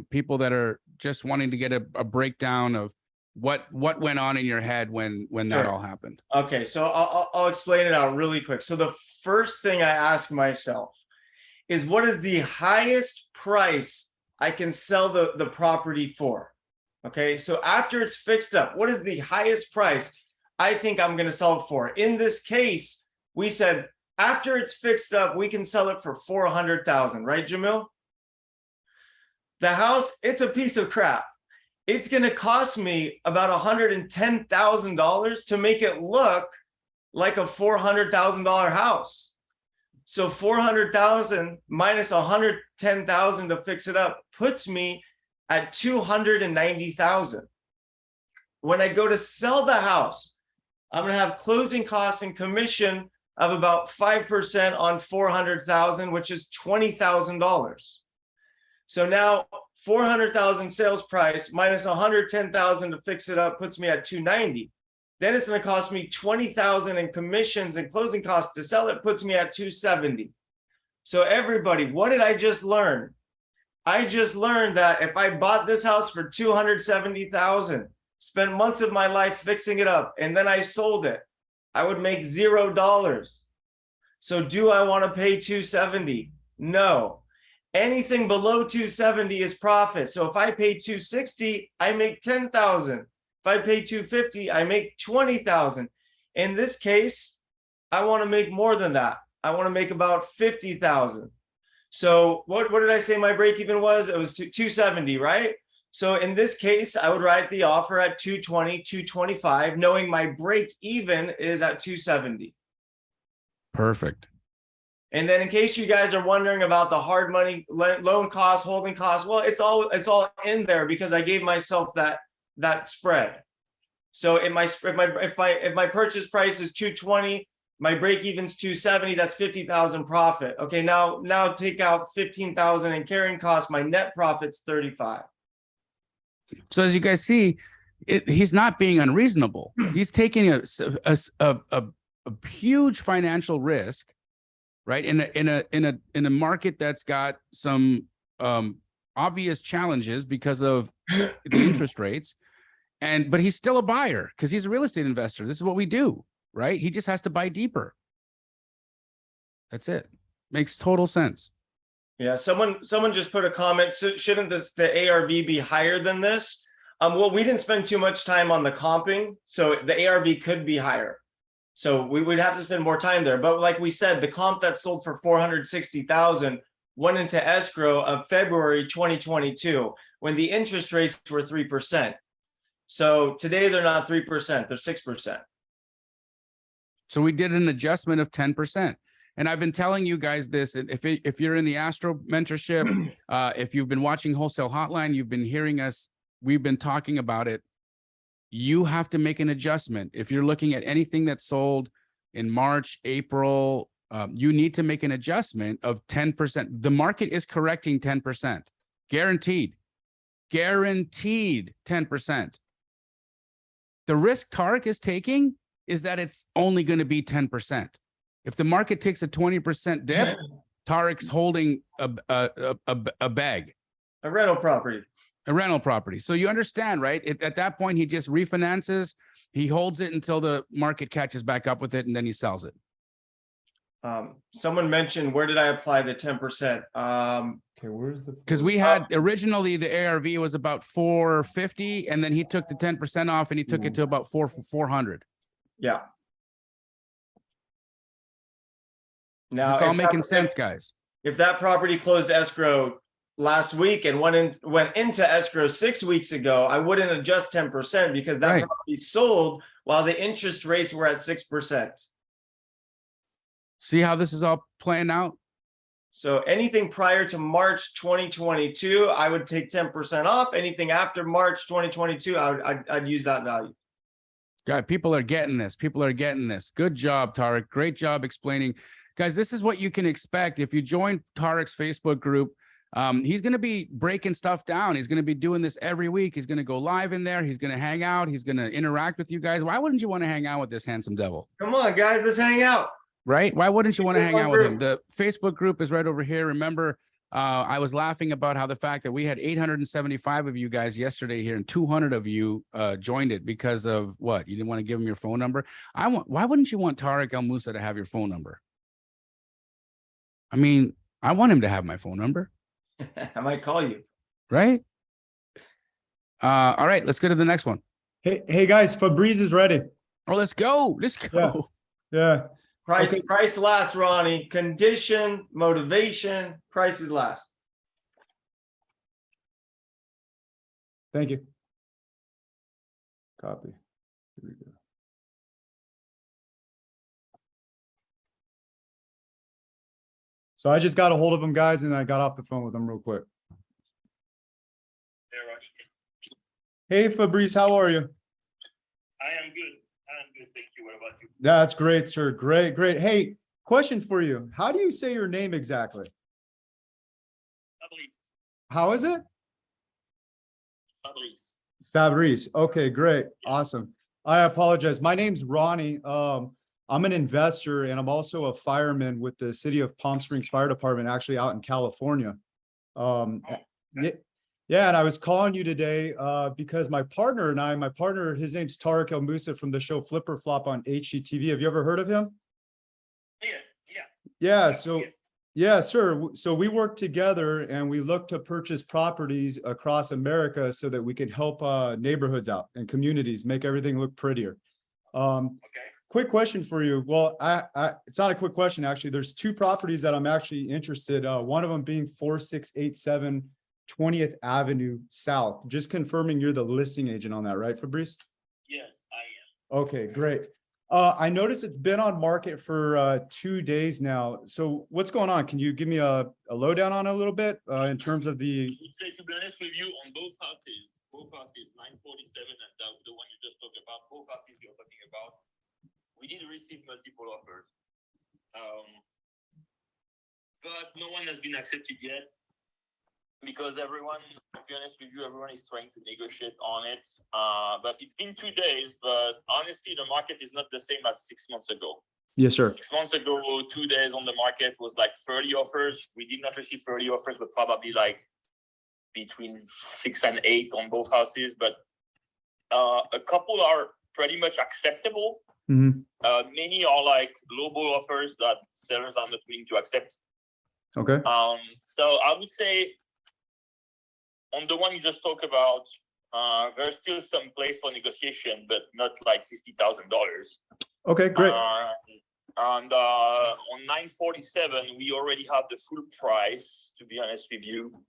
people that are just wanting to get a breakdown of what went on in your head when that Sure. all happened. Okay, so I'll explain it out really quick. So the first thing I ask myself is, what is the highest price I can sell the property for? Okay, so after it's fixed up, what is the highest price I think I'm going to sell it for? In this case, we said after it's fixed up, we can sell it for $400,000, right, Jamil? The house, it's a piece of crap. It's going to cost me about $110,000 to make it look like a $400,000 house. So 400,000 minus 110,000 to fix it up puts me at 290,000. When I go to sell the house, I'm going to have closing costs and commission of about 5% on 400,000, which is $20,000. So now 400,000 sales price minus 110,000 to fix it up puts me at 290. Then it's going to cost me 20,000 in commissions and closing costs to sell it, puts me at 270. So everybody, what did I just learn? I just learned that if I bought this house for 270,000, spent months of my life fixing it up, and then I sold it, I would make $0. So do I want to pay 270? No. Anything below 270 is profit. So if I pay 260, I make 10,000. If I pay 250, I make 20,000. In this case, I want to make more than that. I want to make about 50,000. So what did I say my break even was? It was 270, right? So in this case, I would write the offer at 220, 225, knowing my break even is at 270. Perfect. And then in case you guys are wondering about the hard money loan costs, holding costs, well, it's all in there because I gave myself that spread. So if my purchase price is 220, my break even's 270, that's 50,000 profit. Okay, now take out 15,000 in carrying costs, my net profit's 35. So as you guys see, he's not being unreasonable. He's taking a huge financial risk, right? In a market that's got some obvious challenges because of the interest rates. But he's still a buyer because he's a real estate investor. This is what we do, right? He just has to buy deeper. That's it. Makes total sense. Yeah, someone just put a comment. So shouldn't the ARV be higher than this? Well, we didn't spend too much time on the comping, so the ARV could be higher. So we would have to spend more time there. But like we said, the comp that sold for 460,000 went into escrow of February 2022 when the interest rates were 3%. So today they're not 3%, they're 6%. So we did an adjustment of 10%. And I've been telling you guys this, if you're in the Astro mentorship, if you've been watching Wholesale Hotline, you've been hearing us, we've been talking about it you have to make an adjustment. If you're looking at anything that's sold in March, April, you need to make an adjustment of 10%. The market is correcting 10%, guaranteed 10%. The risk Tarek is taking is that it's only going to be 10%. If the market takes a 20% dip, Tarek's holding a bag. A rental property. A rental property. So you understand, right? At that point, he just refinances. He holds it until the market catches back up with it, and then he sells it. Someone mentioned, where did I apply the 10%? Okay, where's the? Because we had originally the ARV was about 450, and then he took the 10% off, and he took it to about 400. Yeah. Now, It's all making sense, guys. If that property closed escrow last week and went into escrow 6 weeks ago, I wouldn't adjust 10% because that property sold while the interest rates were at 6%. See how this is all playing out? So anything prior to March 2022, I would take 10% off. Anything after March 2022, I'd use that value. God, people are getting this. People are getting this. Good job, Tarek. Great job explaining. Guys, this is what you can expect. If you join Tarek's Facebook group, he's going to be breaking stuff down. He's going to be doing this every week. He's going to go live in there. He's going to hang out. He's going to interact with you guys. Why wouldn't you want to hang out with this handsome devil? Come on, guys, let's hang out. Right? Why wouldn't you want to hang out with him? The Facebook group is right over here. Remember, I was laughing about how the fact that we had 875 of you guys yesterday here and 200 of you joined it because of what? You didn't want to give him your phone number? Why wouldn't you want Tarek El Moussa to have your phone number? I mean, I want him to have my phone number. I might call you. Right? All right, let's go to the next one. Hey guys, Fabrice is ready. Oh, let's go. Let's go. Yeah. Price last, Ronnie. Condition, motivation, price is last. Thank you. Copy. Here we go. So I just got a hold of him, guys, and I got off the phone with him real quick. Hey, Fabrice, how are you? I am good. Thank you. What about you? That's great, sir. Great. Hey, question for you. How do you say your name exactly? Fabrice. How is it? Fabrice. Fabrice. Okay, great. Awesome. I apologize. My name's Ronnie. I'm an investor and I'm also a fireman with the City of Palm Springs Fire Department, actually out in California. Yeah, and I was calling you today because my partner, his name's Tarek El Moussa from the show Flipper Flop on HGTV. Have you ever heard of him? Yeah, sir. So we work together and we look to purchase properties across America so that we can help neighborhoods out and communities, make everything look prettier. Quick question for you. Well, it's not a quick question, actually. There's two properties that I'm actually interested. One of them being 4687 20th Avenue South. Just confirming you're the listing agent on that, right, Fabrice? Yes, I am. Okay, great. I noticed it's been on market for 2 days now. So what's going on? Can you give me a lowdown on it a little bit in terms of the? I would say, to be honest with you, on both houses, 947 and the one you just talked about, both houses you're talking about, we did receive multiple offers. But no one has been accepted yet. Because everyone, to be honest with you, everyone is trying to negotiate on it. But it's been 2 days, but honestly, the market is not the same as 6 months ago. Yes, sir. 6 months ago, 2 days on the market was like 30 offers. We did not receive 30 offers, but probably like between 6 and 8 on both houses. But a couple are pretty much acceptable. Mm-hmm. Many are like lowball offers that sellers are not willing to accept. Okay. So I would say, on the one you just talked about, there's still some place for negotiation, but not like $50,000. Okay, great. And on 947, we already have the full price, to be honest with you.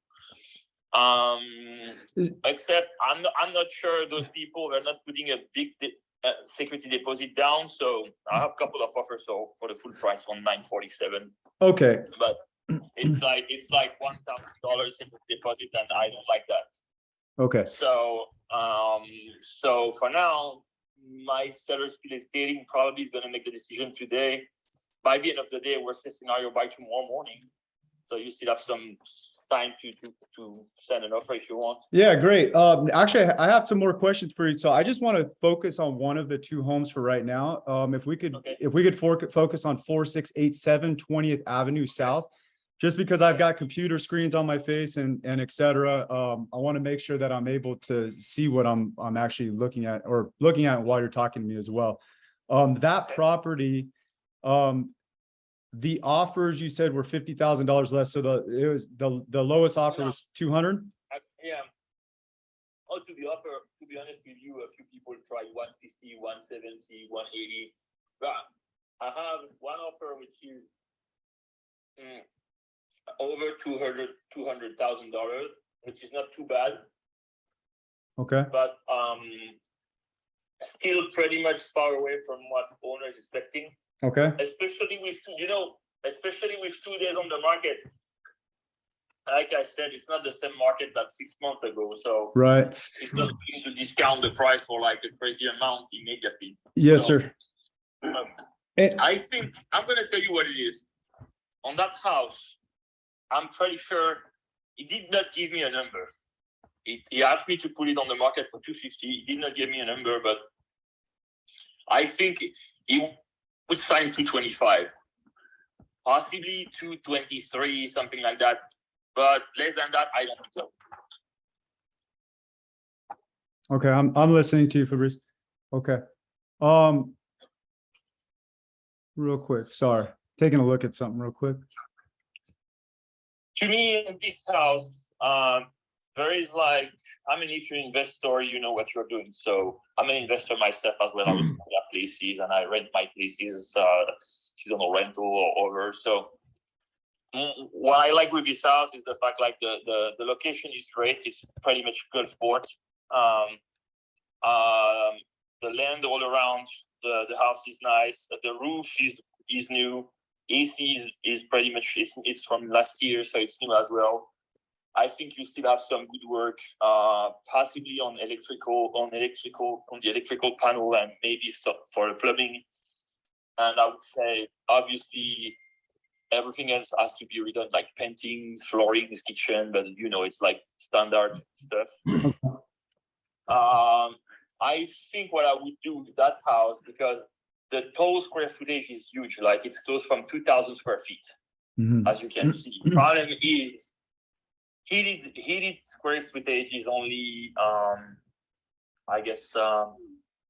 Except I'm not sure those people are not putting a big security deposit down. So I have a couple of offers for the full price on 947. Okay. But it's like $1,000 in the deposit, and I don't like that. Okay. So So for now, my seller still is dating, probably is going to make the decision today. By the end of the day, worst case scenario, by tomorrow morning. So you still have some time to send an offer if you want. Yeah, great. Actually, I have some more questions for you. So I just want to focus on one of the two homes for right now. If we could focus on 4687 20th Avenue South, just because I've got computer screens on my face and et cetera. I want to make sure that I'm able to see what I'm actually looking at while you're talking to me as well. That property, the offers you said were $50,000 less. So the lowest offer was 200. Yeah. Oh, to be honest with you, a few people tried 150, 170, 180. But I have one offer which is over $200,000, which is not too bad. Okay. But still pretty much far away from what owner is expecting. Okay. Especially with 2 days on the market. Like I said, it's not the same market that 6 months ago. So right. It's not going to discount the price for like a crazy amount immediately. Yes, sir. I think I'm going to tell you what it is. On that house, I'm pretty sure he did not give me a number. He asked me to put it on the market for 250. He did not give me a number, but I think he would sign 225, possibly 223, something like that. But less than that, I don't know. Okay, I'm listening to you, Fabrice. Okay. Real quick, sorry. Taking a look at something real quick. To me, in this house, there is like, I mean, if you're an investor, you know what you're doing. So I'm an investor myself as well. I was at places and I rent my places, seasonal rental or over. So what I like with this house is the fact like the location is great. It's pretty much Gulfport. The land all around the house is nice. The roof is new. AC is pretty much it's from last year, so it's new as well. I think you still have some good work, possibly on the electrical panel and maybe for the plumbing. And I would say obviously everything else has to be redone, like paintings, floorings, kitchen, but you know it's like standard stuff. I think what I would do with that house, because the total square footage is huge, like it's close from 2,000 square feet, as you can see. Problem is, heated square footage is only, I guess, I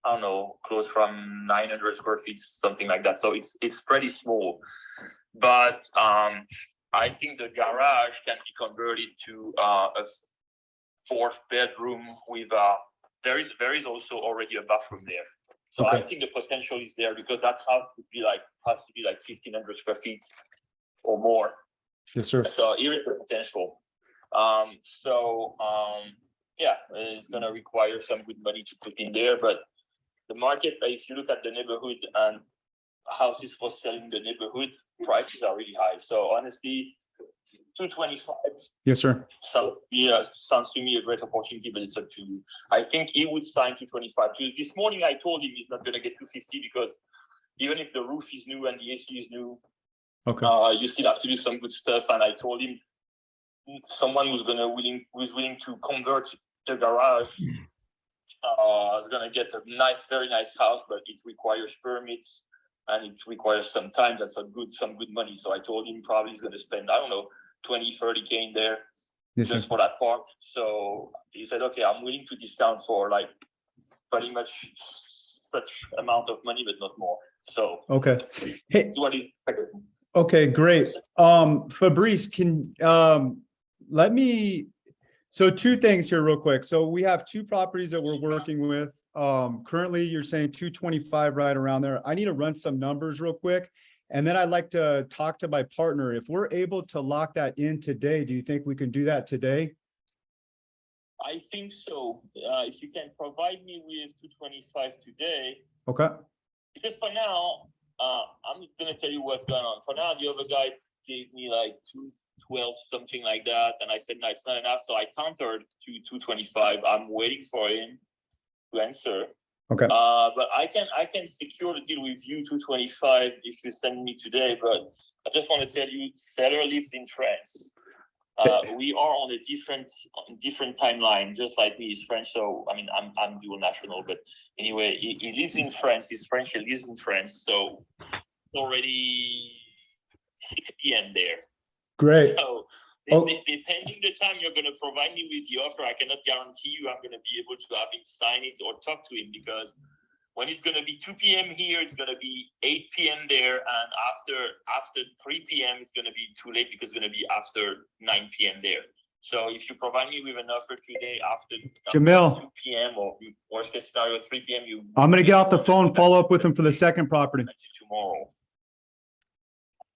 don't know, close from 900 square feet, something like that. So it's pretty small. But I think the garage can be converted to a 4th bedroom with there is also already a bathroom there. So okay. I think the potential is there because that house would be like possibly like 1,500 square feet or more. Yes, sir. So here is the potential. Yeah, it's gonna require some good money to put in there, but the market, if you look at the neighborhood and houses for selling in the neighborhood, prices are really high. So honestly, 225. Yes, sir. So yeah, sounds to me a great opportunity, but it's up to you. I think he would sign 225. This morning I told him he's not going to get 250 because even if the roof is new and the AC is new, okay, you still have to do some good stuff. And I told him someone who's willing to convert the garage is going to get a very nice house, but it requires permits and it requires some time. That's some good money. So I told him probably he's going to spend, I don't know, 20-30K in there, yes, just sir, for that part. So he said, okay, I'm willing to discount for like pretty much such amount of money, but not more. So okay, hey, what he expected. Okay, great. Fabrice, can let me, so 2 things here real quick. So we have 2 properties that we're working with. Currently you're saying 225 right around there. I need to run some numbers real quick. And then I'd like to talk to my partner. If we're able to lock that in today, do you think we can do that today? I think so. If you can provide me with 225 today. Okay. Because for now, I'm going to tell you what's going on. For now, the other guy gave me like 212, something like that. And I said, no, it's not enough. So I countered to 225. I'm waiting for him to answer. Okay. But I can secure the deal with you 225 if you send me today. But I just want to tell you, seller lives in France. We are on a different timeline, just like me. He's French, so I mean, I'm dual national, but anyway, he lives in France. He's French. He lives in France, so it's already 6 p.m. there. Great. So depending the time you're going to provide me with the offer, I cannot guarantee you I'm going to be able to have him sign it or talk to him, because when it's going to be 2 p.m. here, it's going to be 8 p.m. there, and after 3 p.m. it's going to be too late because it's going to be after 9 p.m. there. So if you provide me with an offer today after Jamil, 2 p.m. or worst case scenario 3 p.m., I'm going to get off the phone, follow up with him for the second property. Tomorrow.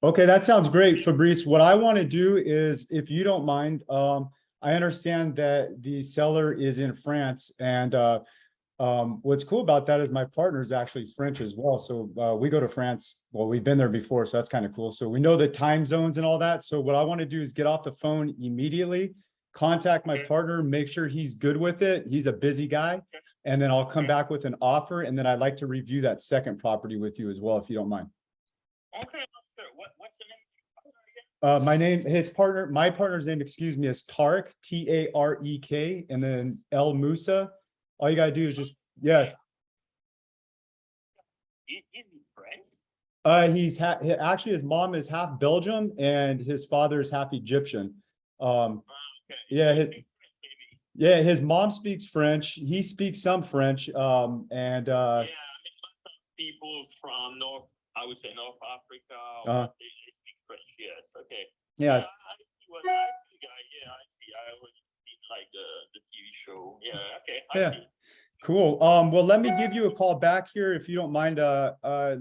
Okay, that sounds great, Fabrice. What I want to do is, if you don't mind, I understand that the seller is in France, and what's cool about that is my partner is actually French as well. So we go to France. Well, we've been there before, so that's kind of cool. So we know the time zones and all that. So what I want to do is get off the phone immediately, contact my partner, make sure he's good with it. He's a busy guy. And then I'll come back with an offer. And then I'd like to review that second property with you as well, if you don't mind. Okay, what's the name? My partner's name, excuse me, is Tarek, Tarek, and then El Moussa. All you gotta do is just, yeah. Is he French? Actually, his mom is half Belgium and his father is half Egyptian. Okay. Yeah, his mom speaks French. He speaks some French. Yeah, I mean, people from North Africa, they speak French. Yes, okay. Yeah. I see what I see, guy. Yeah, I see. I already seen like the TV show. Yeah, okay. I see. Cool. Well, let me give you a call back here if you don't mind.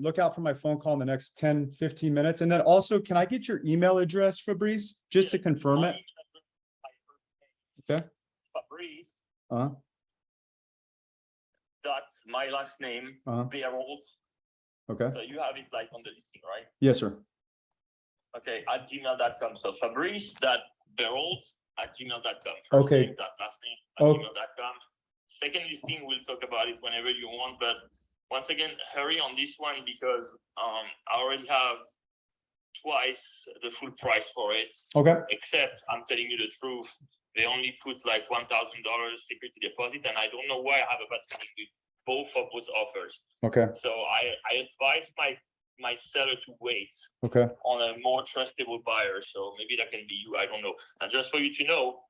Look out for my phone call in the next 10, 15 minutes. And then also, can I get your email address, Fabrice, just to confirm it? Okay. Fabrice. Dot my last name, Berold. Okay. So you have it like on the listing, right? Yes, sir. Okay, at gmail.com. So Fabrice.Berold@gmail.com. Okay. Name, last name @gmail.com. Second listing, we'll talk about it whenever you want. But once again, hurry on this one because I already have twice the full price for it. Okay. Except I'm telling you the truth, they only put like $1,000 security deposit, and I don't know why I have a bad feeling with both of those offers. Okay. So I advise my seller to wait on a more trustable buyer. So maybe that can be you. I don't know. And just for you to know,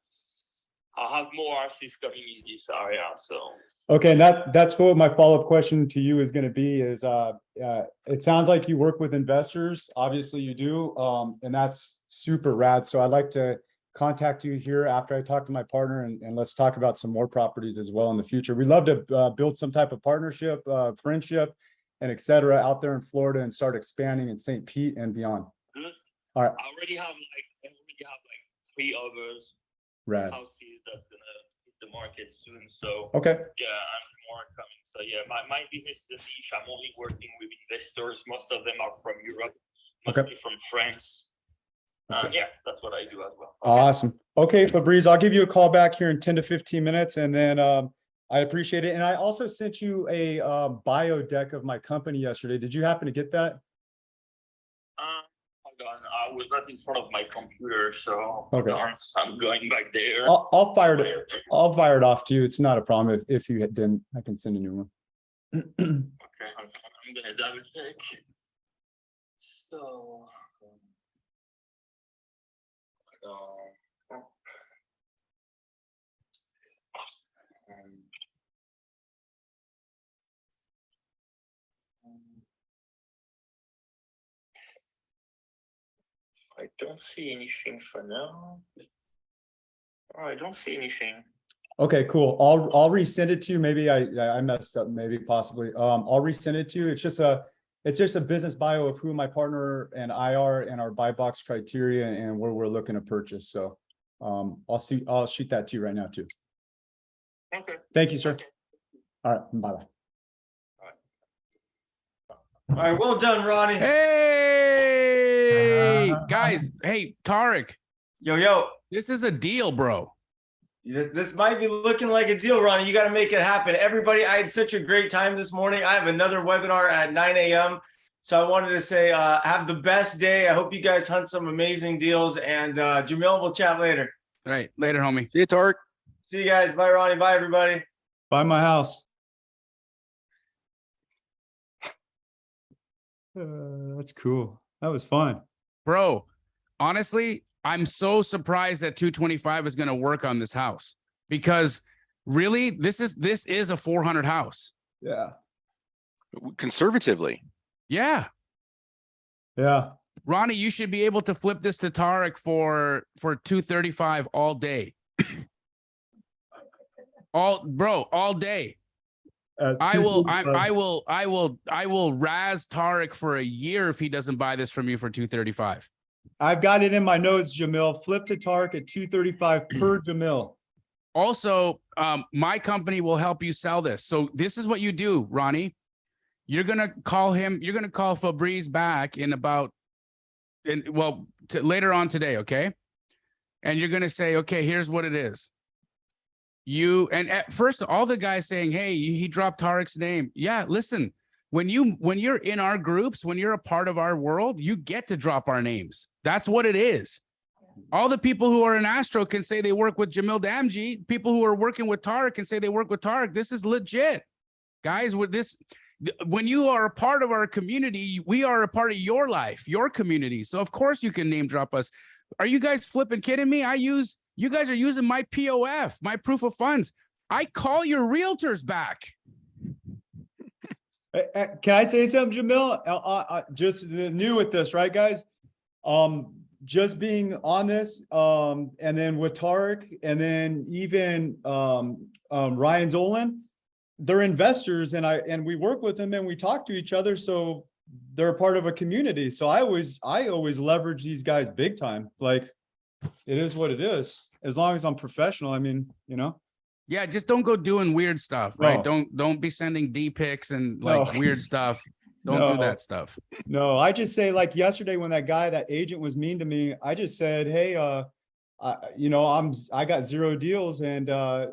I'll have more RCs coming in this area. So okay, and that's what my follow-up question to you is going to be is it sounds like you work with investors. Obviously you do, and that's super rad. So I'd like to contact you here after I talk to my partner, and let's talk about some more properties as well in the future. We'd love to build some type of partnership, friendship, and et cetera out there in Florida and start expanding in St. Pete and beyond. Good. All right. I already have like 3 others. Rad. Houses that's gonna hit the market soon. So okay. Yeah, and more coming. So yeah, my business is a niche. I'm only working with investors. Most of them are from Europe, mostly from France. Yeah, that's what I do as well. Awesome. Okay, Fabrice, I'll give you a call back here in 10 to 15 minutes, and then I appreciate it. And I also sent you a bio deck of my company yesterday. Did you happen to get that? Hold on. I was not in front of my computer, so okay. I'm going back there. I'll fire it off to you. It's not a problem. If you didn't, I can send a new one. Okay, I'm gonna double check. So I don't see anything for now. Oh, I don't see anything. Okay, cool. I'll resend it to you. Maybe I messed up, maybe possibly. I'll resend it to you. It's just a business bio of who my partner and I are and our buy box criteria and where we're looking to purchase. So I'll shoot that to you right now too. Okay. Thank you, sir. All right, bye-bye. All right, well done, Ronnie. Hey, guys. Hey, Tarek. Yo, This is a deal, bro. this might be looking like a deal, Ronnie. You got to make it happen. Everybody, I had such a great time this morning. I have another webinar at 9 a.m. So I wanted to say, have the best day. I hope you guys hunt some amazing deals. And Jamil, we'll chat later. All right, later, homie. See you, Tarek. See you guys. Bye, Ronnie. Bye, everybody. Buy my house. That's cool. That was fun. Bro, honestly, I'm so surprised that 225 is going to work on this house, because really this is a 400 house. Yeah. Conservatively. Yeah. Yeah. Ronnie, you should be able to flip this to Tarek for 235 all day. All day. I will razz Tarek for a year if he doesn't buy this from you for 235. I've got it in my notes, Jamil. Flip to Tarek at 235 per Jamil. Also, my company will help you sell this. So this is what you do, Ronnie. You're going to call him. You're going to call Fabrice back in about, later on today. Okay. And you're going to say, okay, here's what it is. And at first, all the guys saying, hey, he dropped Tarek's name. Yeah. Listen, when you're in our groups, when you're a part of our world, you get to drop our names. That's what it is. All the people who are in Astro can say they work with Jamil Damji. People who are working with Tarek can say they work with Tarek. This is legit. Guys, with this, when you are a part of our community, we are a part of your life, your community. So of course you can name drop us. Are you guys flipping kidding me? You guys are using my POF, my proof of funds. I call your realtors back. Can I say something, Jamil? Just new with this, right, guys? Just being on this, and then with Tarek, and then even Ryan Zolan, they're investors, and we work with them and we talk to each other, so they're a part of a community. So I always leverage these guys big time. Like, it is what it is. As long as I'm professional, I mean, you know. Yeah, just don't go doing weird stuff, right? No. Don't be sending D pics and like weird stuff. Don't do that stuff. No, I just say, like yesterday when that agent was mean to me, I just said, hey, I got 0 deals, and I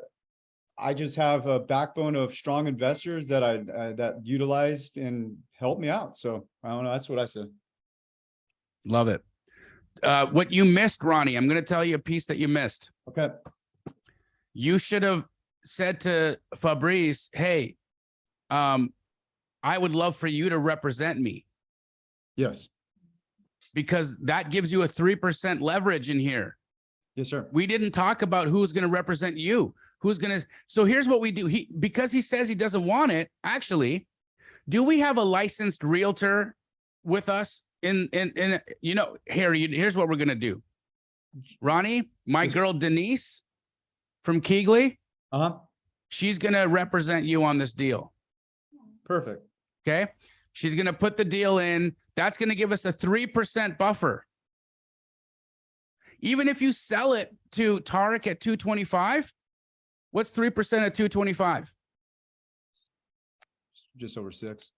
just have a backbone of strong investors that that utilized and helped me out. So I don't know. That's what I said. Love it. What you missed, Ronnie, I'm going to tell you a piece that you missed. Okay. You should have said to Fabrice, hey, I would love for you to represent me. Yes. Because that gives you a 3% leverage in here. Yes, sir. We didn't talk about who's going to represent you. So here's what we do. Because he says he doesn't want it. Actually, do we have a licensed realtor with us here's what we're going to do. Ronnie, my girl, Denise from Keegley, she's going to represent you on this deal. Perfect. Okay. She's going to put the deal in. That's going to give us a 3% buffer. Even if you sell it to Tarek at 225, what's 3% at 225? Just over 6.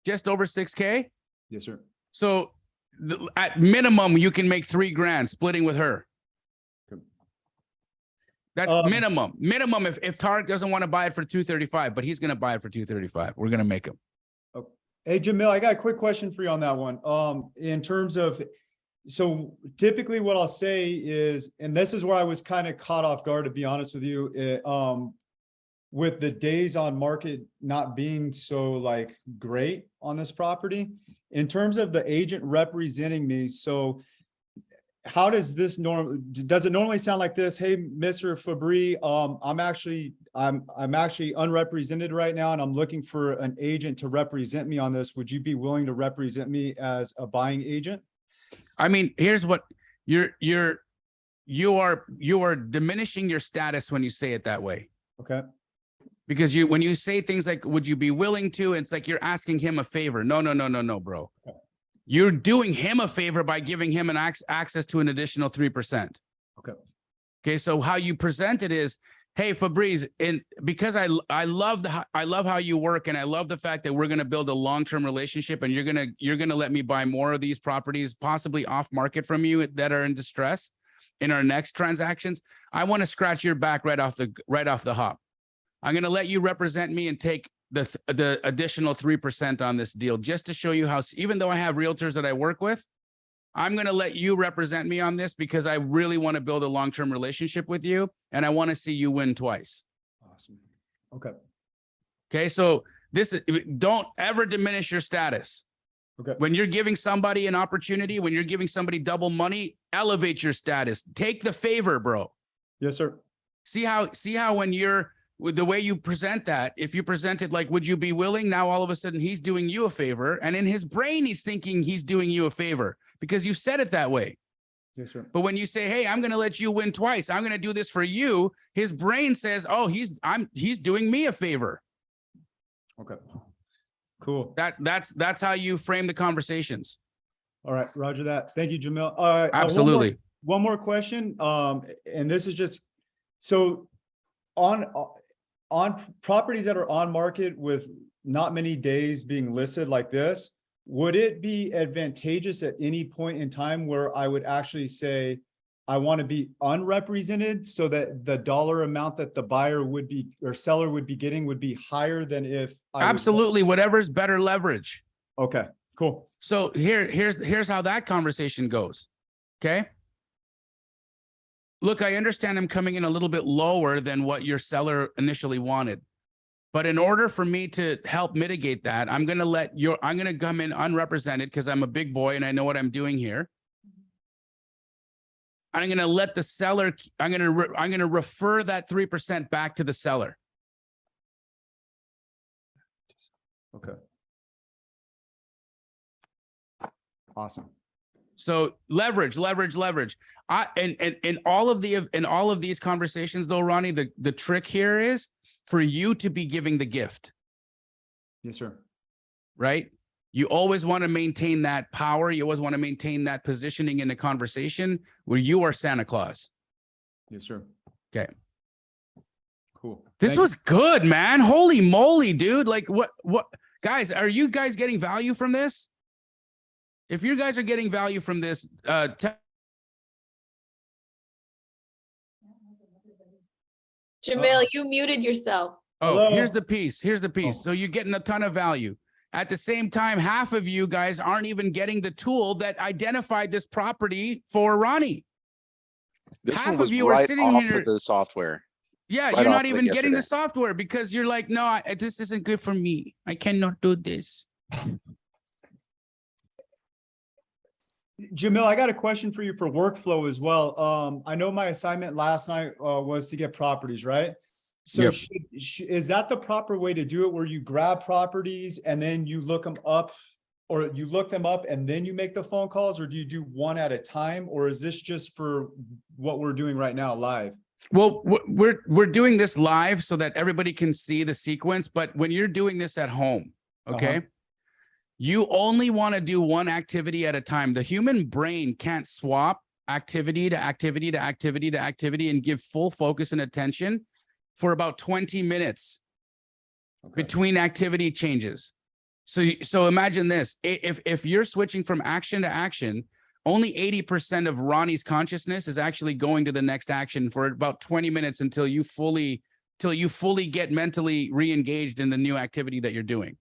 Just over 6K? Yes, sir. So at minimum, you can make $3,000 splitting with her. Good. That's minimum. Minimum if Tarek doesn't want to buy it for 235, but he's going to buy it for 235. We're going to make him. Okay. Hey, Jamil, I got a quick question for you on that one. In terms of, so typically what I'll say is, and this is where I was kind of caught off guard, to be honest with you, with the days on market not being so like great on this property, in terms of the agent representing me. So how does this does it normally sound like this? Hey, Mr. Fabry, I'm actually unrepresented right now, and I'm looking for an agent to represent me on this. Would you be willing to represent me as a buying agent? I mean, here's what you are diminishing your status when you say it that way. Okay. Because when you say things like, would you be willing to, it's like you're asking him a favor. No, bro. Okay. You're doing him a favor by giving him an access to an additional 3%. Okay. Okay. So how you present it is, Hey, Fabrice, and because I love how you work, and I love the fact that we're going to build a long-term relationship, and you're going to let me buy more of these properties, possibly off market from you that are in distress in our next transactions. I want to scratch your back right off the hop. I'm going to let you represent me and take the additional 3% on this deal, just to show you how, even though I have realtors that I work with, I'm going to let you represent me on this because I really want to build a long-term relationship with you, and I want to see you win twice. Awesome. Okay. Okay. So don't ever diminish your status. Okay. When you're giving somebody an opportunity, when you're giving somebody double money, elevate your status. Take the favor, bro. Yes, sir. See how when you're with the way you present that, if you present it like, would you be willing? Now, all of a sudden he's doing you a favor, and in his brain, he's thinking he's doing you a favor because you said it that way. Yes, sir. But when you say, hey, I'm going to let you win twice, I'm going to do this for you, his brain says, oh, he's doing me a favor. Okay. Cool. That's how you frame the conversations. All right. Roger that. Thank you, Jamil. All right. Absolutely. One more question. And this is just, so on properties that are on market with not many days being listed like this, would it be advantageous at any point in time where I would actually say, I want to be unrepresented so that the dollar amount that the buyer would be, or seller would be getting would be higher than if I Absolutely. Whatever's better leverage. Okay, cool. So here's how that conversation goes. Okay. Look, I understand I'm coming in a little bit lower than what your seller initially wanted. But in order for me to help mitigate that, I'm going to come in unrepresented because I'm a big boy and I know what I'm doing here. I'm going to let the seller, I'm going to refer that 3% back to the seller. Okay. Awesome. So leverage. In all of these conversations though, Ronnie, the trick here is for you to be giving the gift. Yes, sir. Right? You always want to maintain that power. You always want to maintain that positioning in the conversation where you are Santa Claus. Yes, sir. Okay. Cool. This was good, man. Holy moly, dude. Like what guys, are you guys getting value from this? If you guys are getting value from this, Jamil, you muted yourself. oh, Hello? here's the piece. Oh. So you're getting a ton of value. At the same time, half of you guys aren't even getting the tool that identified this property for Ronnie. This Half one of was you are right sitting off here- of the software. Yeah, Right you're off not of it even getting the yesterday. software because you're like, no, this isn't good for me. I cannot do this. Jamil, I got a question for you for workflow as well. I know my assignment last night was to get properties, right? So Yep. is that the proper way to do it, where you grab properties and then you look them up, or you look them up and then you make the phone calls, or do you do one at a time, or is this just for what we're doing right now live? Well, we're doing this live so that everybody can see the sequence. But when you're doing this at home, okay, you only want to do one activity at a time. The human brain can't swap activity to activity to activity to activity and give full focus and attention for about 20 minutes between activity changes. So imagine this, if you're switching from action to action, only 80% of Ronnie's consciousness is actually going to the next action for about 20 minutes until you fully get mentally re-engaged in the new activity that you're doing.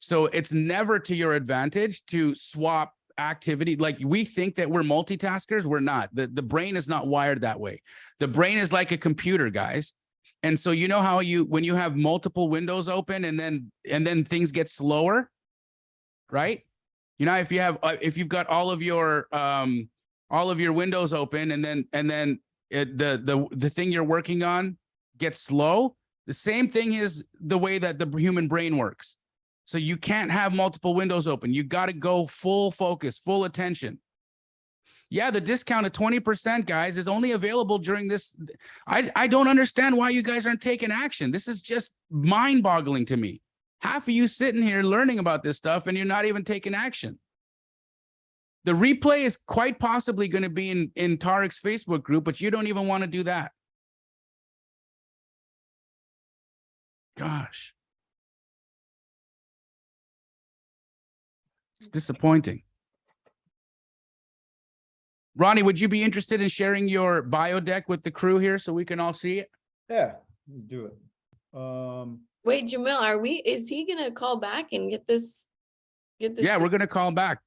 So it's never to your advantage to swap activity. Like, we think that we're multitaskers. We're not. The brain is not wired that way. The brain is like a computer, guys. And so you know how when you have multiple windows open and then things get slower, right? You know, if you've got all of your windows open and then the thing you're working on gets slow, the same thing is the way that the human brain works. So you can't have multiple windows open. You got to go full focus, full attention. Yeah, the discount of 20%, guys, is only available during this. I don't understand why you guys aren't taking action. This is just mind-boggling to me. Half of you sitting here learning about this stuff and you're not even taking action. The replay is quite possibly going to be in Tarek's Facebook group, but you don't even want to do that. gosh. It's disappointing. Ronnie, would you be interested in sharing your bio deck with the crew here so we can all see it? Yeah, let's do it. Wait, Jamil, is he gonna call back and get this? Yeah, we're gonna call him back.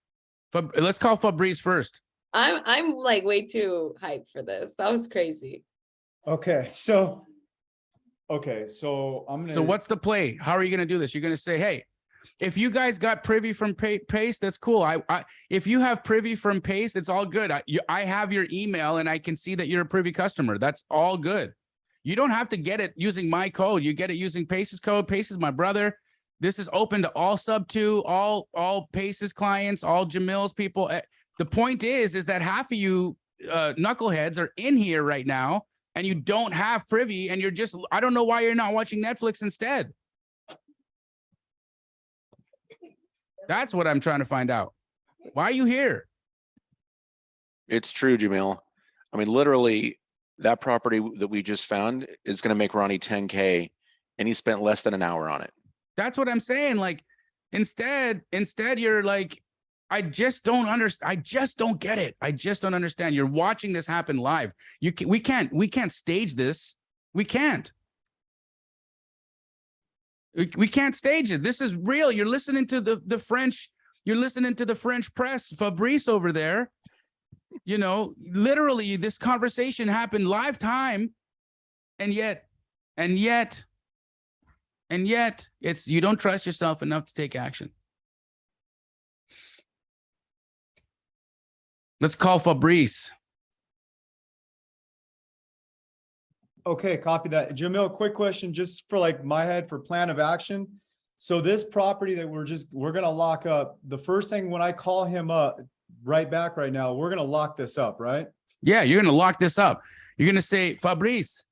Let's call Fabrice first. I'm like way too hyped for this. That was crazy. Okay, so I'm gonna. So what's the play? How are you gonna do this? You're gonna say, hey, if you guys got Privy from Pace, that's cool. If you have Privy from Pace, it's all good. I have your email and I can see that you're a Privy customer. That's all good. You don't have to get it using my code. You get it using Pace's code. Pace is my brother. This is open to all sub-2, all Pace's clients, all Jamil's people. The point is that half of you knuckleheads are in here right now and you don't have Privy and you're just, I don't know why you're not watching Netflix instead. That's what I'm trying to find out. Why are you here? It's true, Jamil. I mean, literally, that property that we just found is going to make Ronnie 10K, and he spent less than an hour on it. That's what I'm saying. Like, instead, you're like, I just don't understand. I just don't get it. I just don't understand. You're watching this happen live. We can't stage this. We can't. We can't stage it. This is real. You're listening to the French. You're listening to the French press. Fabrice over there. You know, literally, this conversation happened live time, and yet, it's you don't trust yourself enough to take action. Let's call Fabrice. Okay, copy that. Jamil, quick question, just for like my head for plan of action. So this property that we're gonna lock up, the first thing when I call him up right back right now, we're gonna lock this up, right? Yeah, you're gonna lock this up. You're gonna say, Fabrice,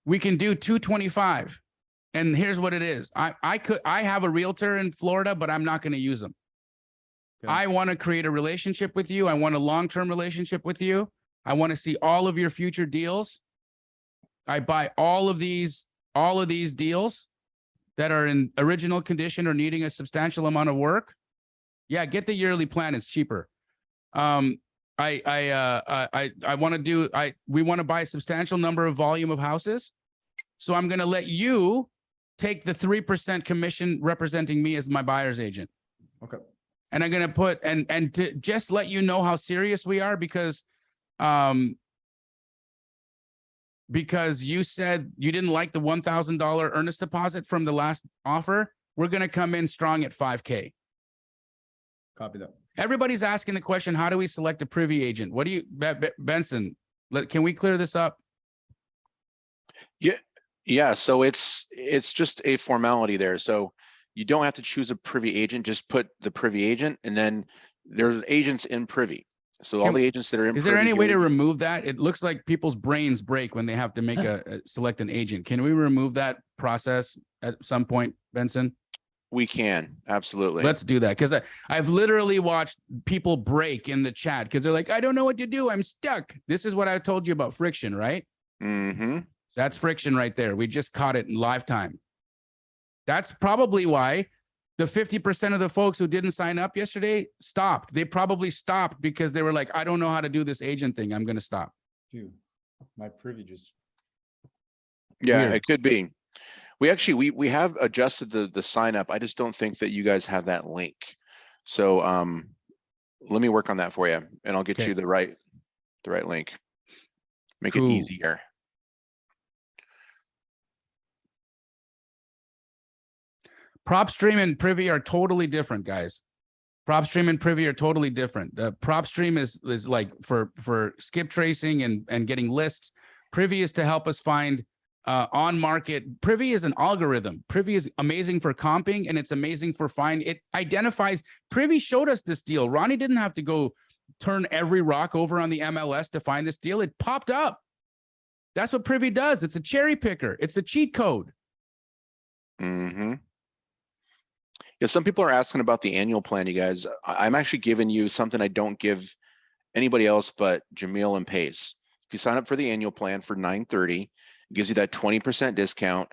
we can do 225. And here's what it is. I have a realtor in Florida, but I'm not gonna use them. Okay. I want to create a relationship with you. I want a long-term relationship with you. I want to see all of your future deals. I buy all of these deals that are in original condition or needing a substantial amount of work. Yeah, get the yearly plan. It's cheaper. We want to buy a substantial number of volume of houses. So I'm going to let you take the 3% commission representing me as my buyer's agent. Okay. And I'm going to put, and to just let you know how serious we are because you said you didn't like the $1,000 earnest deposit from the last offer, we're going to come in strong at 5K. Copy that. Everybody's asking the question, how do we select a Privy agent? What do you, Benson, can we clear this up? Yeah. So it's just a formality there. So you don't have to choose a Privy agent, just put the Privy agent, and then there's agents in Privy. So all the agents that are in Privy. Is there any way to remove that? It looks like people's brains break when they have to make select an agent. Can we remove that process at some point, Benson? We can, absolutely. Let's do that, because I've literally watched people break in the chat because they're like, I don't know what to do. I'm stuck. This is what I told you about friction, right? Mm-hmm. That's friction right there. We just caught it in live time. That's probably why the 50% of the folks who didn't sign up yesterday stopped. They probably stopped because they were like, I don't know how to do this agent thing. I'm going to stop. Dude, my Privy just. Yeah, Weird. It could be. We actually, we have adjusted the sign up. I just don't think that you guys have that link. So let me work on that for you and I'll get you the right link. Make it easier. PropStream and Privy are totally different, guys. PropStream and Privy are totally different. PropStream is like for skip tracing and getting lists. Privy is to help us find on market. Privy is an algorithm. Privy is amazing for comping and it's amazing for it identifies. Privy showed us this deal. Ronnie didn't have to go turn every rock over on the MLS to find this deal. It popped up. That's what Privy does. It's a cherry picker. It's a cheat code. Mm-hmm. Yeah, some people are asking about the annual plan, you guys. I'm actually giving you something I don't give anybody else but Jamil and Pace. If you sign up for the annual plan for $930, it gives you that 20% discount.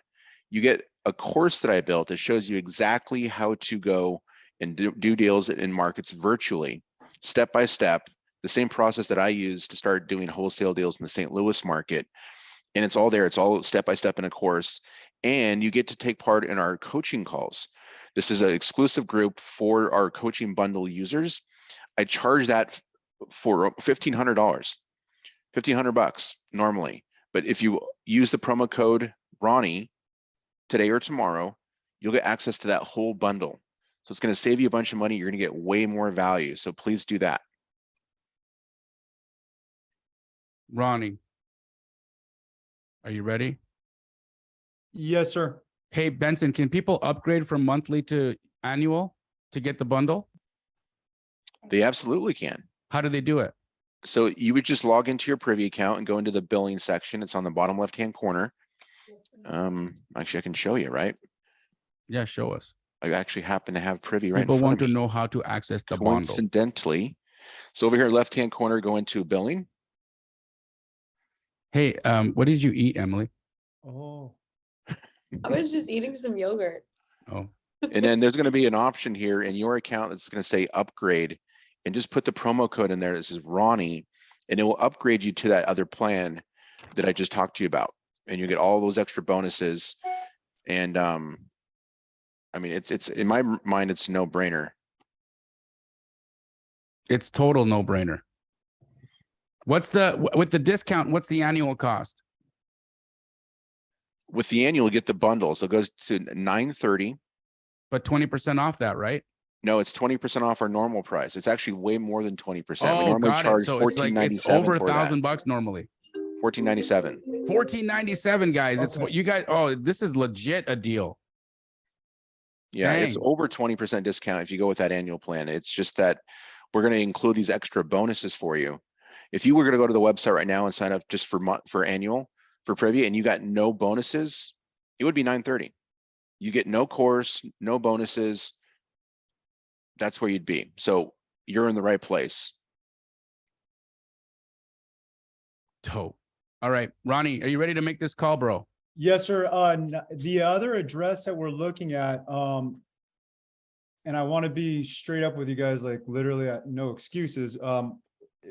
You get a course that I built that shows you exactly how to go and do deals in markets virtually, step by step, the same process that I use to start doing wholesale deals in the St. Louis market. And it's all there. It's all step by step in a course. And you get to take part in our coaching calls. This is an exclusive group for our coaching bundle users. I charge that for $1,500, $1,500 normally. But if you use the promo code Ronnie today or tomorrow, you'll get access to that whole bundle. So it's going to save you a bunch of money. You're going to get way more value. So please do that. Ronnie, are you ready? Yes, sir. Hey, Benson, can people upgrade from monthly to annual to get the bundle? They absolutely can. How do they do it? So you would just log into your Privy account and go into the billing section. It's on the bottom left-hand corner. Actually, I can show you, right? Yeah, show us. I actually happen to have Privy right in People front want of to me. know how to access the bundle. Coincidentally, so over here, left-hand corner, go into billing. Hey, what did you eat, Emily? Oh, I was just eating some yogurt. Oh, And then there's going to be an option here in your account that's going to say upgrade, and just put the promo code in there that says Ronnie, and it will upgrade you to that other plan that I just talked to you about. And you get all those extra bonuses. And I mean, it's in my mind, it's no brainer. it's total no brainer. What's with the discount? What's the annual cost? With the annual, you get the bundle. So it goes to $930. But 20% off that, right? No, it's 20% off our normal price. It's actually way more than 20%. We Oh, normally got it. charge So it's like it's $14.97 over for that. $1,000 normally. $14.97. $14.97, guys. It's Okay. what you guys. Oh, this is legit a deal. Yeah, it's Dang. over 20% discount if you go with that annual plan. It's just that we're going to include these extra bonuses for you. If you were going to go to the website right now and sign up just for annual for Privy and you got no bonuses, it would be $930. You get no course, no bonuses. That's where you'd be. So you're in the right place. Dope. All right, Ronnie, are you ready to make this call, bro? yes, sir. The other address that we're looking at, and I want to be straight up with you guys, like literally no excuses.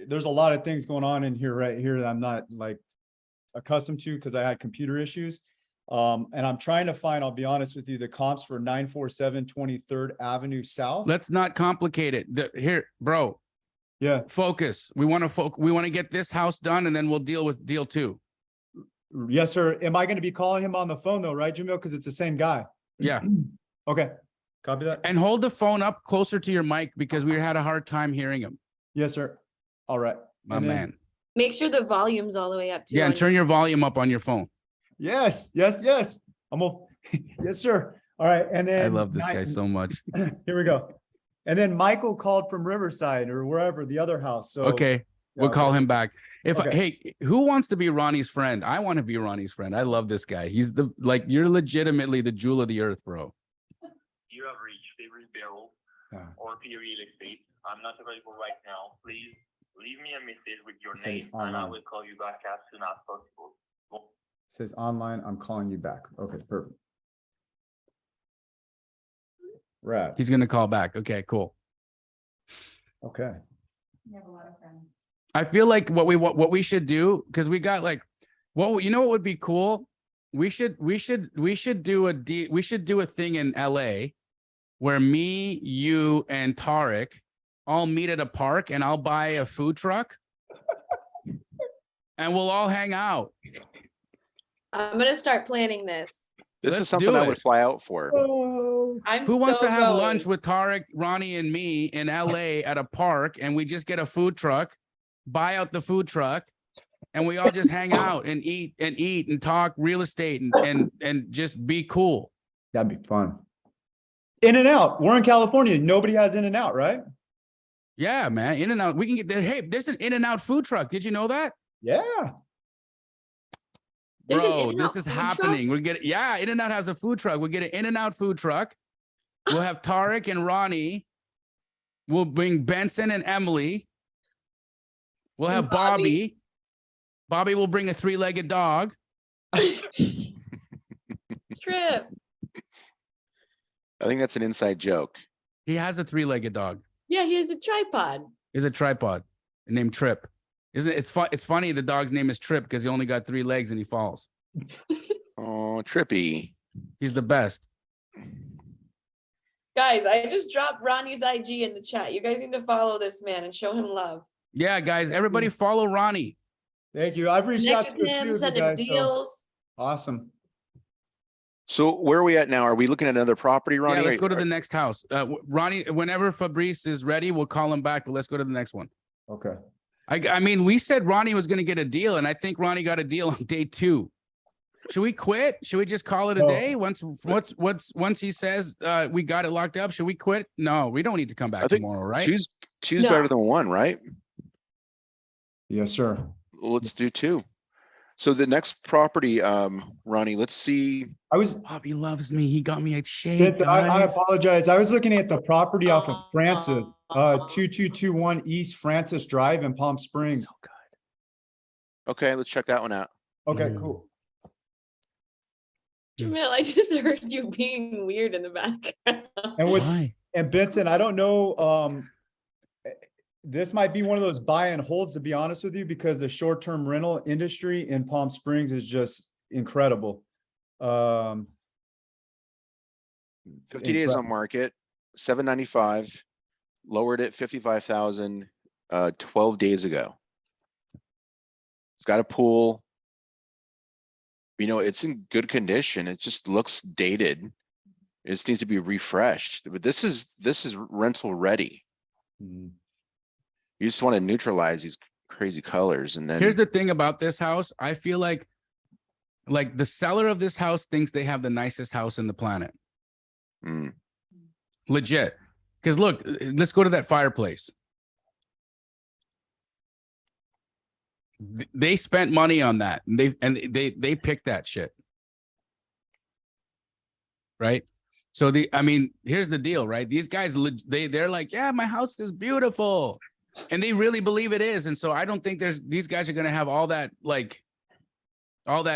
There's a lot of things going on in here right here that I'm not like accustomed to because I had computer issues. And I'm trying to find, I'll be honest with you, the comps for 947 23rd Avenue South. Let's not complicate it. Here, bro, Yeah. focus. We want to get this house done, and then we'll deal with deal 2. Yes, sir. Am I going to be calling him on the phone though, right, Jamil? Because it's the same guy. Yeah. Okay. Copy that. And hold the phone up closer to your mic because we had a hard time hearing him. Yes, sir. All right. My And then- man. Make sure the volume's all the way up too. Yeah, and on turn your volume up on your phone. Yes, yes, yes. Yes, sir. All right. And then I love this guy so much. Here we go. And then Michael called from Riverside or wherever, the other house. So Okay, we'll call him back. Okay. Hey, who wants to be Ronnie's friend? I want to be Ronnie's friend. I love this guy. He's you're legitimately the jewel of the earth, bro. You have reached Favorite Barrel Yeah. or P Real Estate. I'm not available right now. Please leave me a message with your It says name and I online. will call you back as soon as possible. Says online, I'm calling you back. Okay, perfect. Right. He's gonna call back. Okay, cool. Okay. I feel like what we should do, because we got like, you know what would be cool? We should do a thing in LA where me, you, and Tarek all meet at a park, and I'll buy a food truck, and we'll all hang out. I'm gonna start planning this. This Let's is something do I it. would fly out for. I'm Who wants so to have going. lunch with Tarek, Ronnie, and me in LA at a park, and we just get a food truck, buy out the food truck, and we all just hang out and eat and talk real estate and just be cool. That'd be fun. In and out. We're in California. Nobody has In and Out, right? Yeah, man. In and out. We can get there. Hey, there's an In and Out food truck. Did you know that? Yeah. There's an Bro, In-N-Out this is food truck? happening. We're getting, yeah, In and Out has a food truck. We'll get an In and Out food truck. We'll have Tarek and Ronnie. We'll bring Benson and Emily. We'll have And Bobby. Bobby will bring a 3-legged dog. Trip. I think that's an inside joke. He has a 3-legged dog. Yeah, he has a tripod. Is a tripod named Trip. Isn't it? It's fun. It's funny. The dog's name is Trip because he only got 3 legs and he falls. Oh, trippy. He's the best. Guys, I just dropped Ronnie's IG in the chat. You guys need to follow this man and show him love. Yeah, guys, everybody follow Ronnie. Thank you. I've reached out Connect to with a few him, of you send him guys, so deals. awesome. So where are we at now? Are we looking at another property, Ronnie? Yeah, let's go to Are- the next house. Ronnie, whenever Fabrice is ready, we'll call him back, but let's go to the next one. Okay. I mean, we said Ronnie was going to get a deal, and I think Ronnie got a deal on day 2. Should we quit? Should we just call it a No. day? Once he says we got it locked up, should we quit? No, we don't need to come back I think tomorrow, right? Two's No. better than 1, right? Yes, sir. Let's do 2. So the next property, Ronnie, let's see. Bobby loves me. He got me a shade. Vince, I guys. apologize. I was looking at the property off of Francis, Oh. 2221 East Francis Drive in Palm Springs. So good. Okay, let's check that one out. Okay, Mm. cool. Jamil, I just heard you being weird in the background. And with Why? and Benson, I don't know, this might be one of those buy and holds, to be honest with you, because the short-term rental industry in Palm Springs is just incredible. 50 days on market, 795, lowered it 55,000 12 days ago. It's got a pool. You know, it's in good condition. It just looks dated. It just needs to be refreshed. But this is rental ready. Mhm. You just want to neutralize these crazy colors, and then Here's the thing about this house. I feel like the seller of this house thinks they have the nicest house in the planet. Mm, Legit. Because look, let's go to that fireplace. They spent money on that. And they picked that shit. Right? So I mean, here's the deal, right? These guys, they're like, yeah, my house is beautiful. And they really believe it is. And so I don't think these guys are going to have all that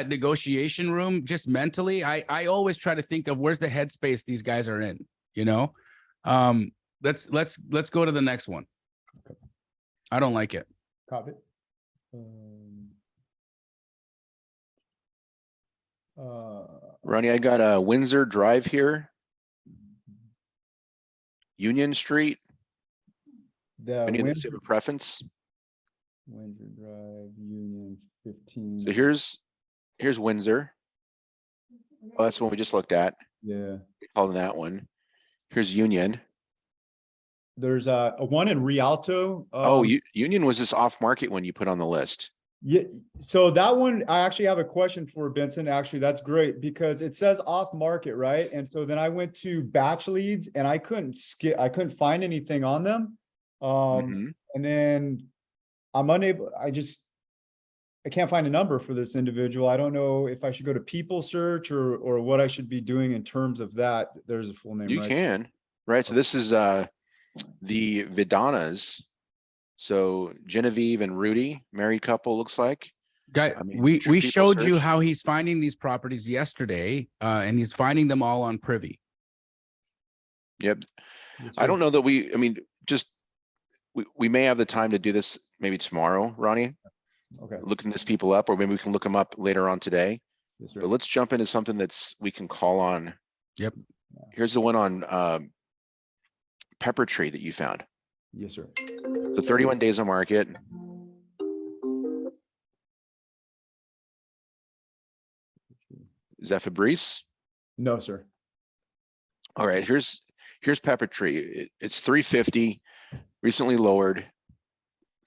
negotiation room just mentally. I always try to think of where's the headspace these guys are in, you know? Let's go to the next one. I don't like it. Copy. Ronnie, I got a Windsor Drive here. Union Street. The Any of those Windsor have a preference? Drive, Union 15. So here's Windsor. Oh, that's the one we just looked at. Yeah. Calling that one. Here's Union. There's a one in Rialto. Oh, Union was this off market when you put on the list. Yeah, so that one, I actually have a question for Benson. Actually, that's great because it says off market, right? And so then I went to batch leads and I couldn't find anything on them. Mhm. And then I'm unable, I can't find a number for this individual. I don't know if I should go to people search or what I should be doing in terms of that. There's a full name, You right? can, right? So this is the Vidanas. So Genevieve and Rudy, married couple, looks like. Guy, I mean, we people showed you search. how he's finding these properties yesterday, and he's finding them all on Privy. Yep. I don't know that I mean, just we may have the time to do this maybe tomorrow, Ronnie. Okay. Looking these people up, or maybe we can look them up later on today. Yes, sir. But let's jump into something we can call on. Yep. Here's the one on Pepper Tree that you found. Yes, sir. So 31 days on market. Is that Fabrice? No, sir. All right, here's Pepper Tree. It's 350, recently lowered.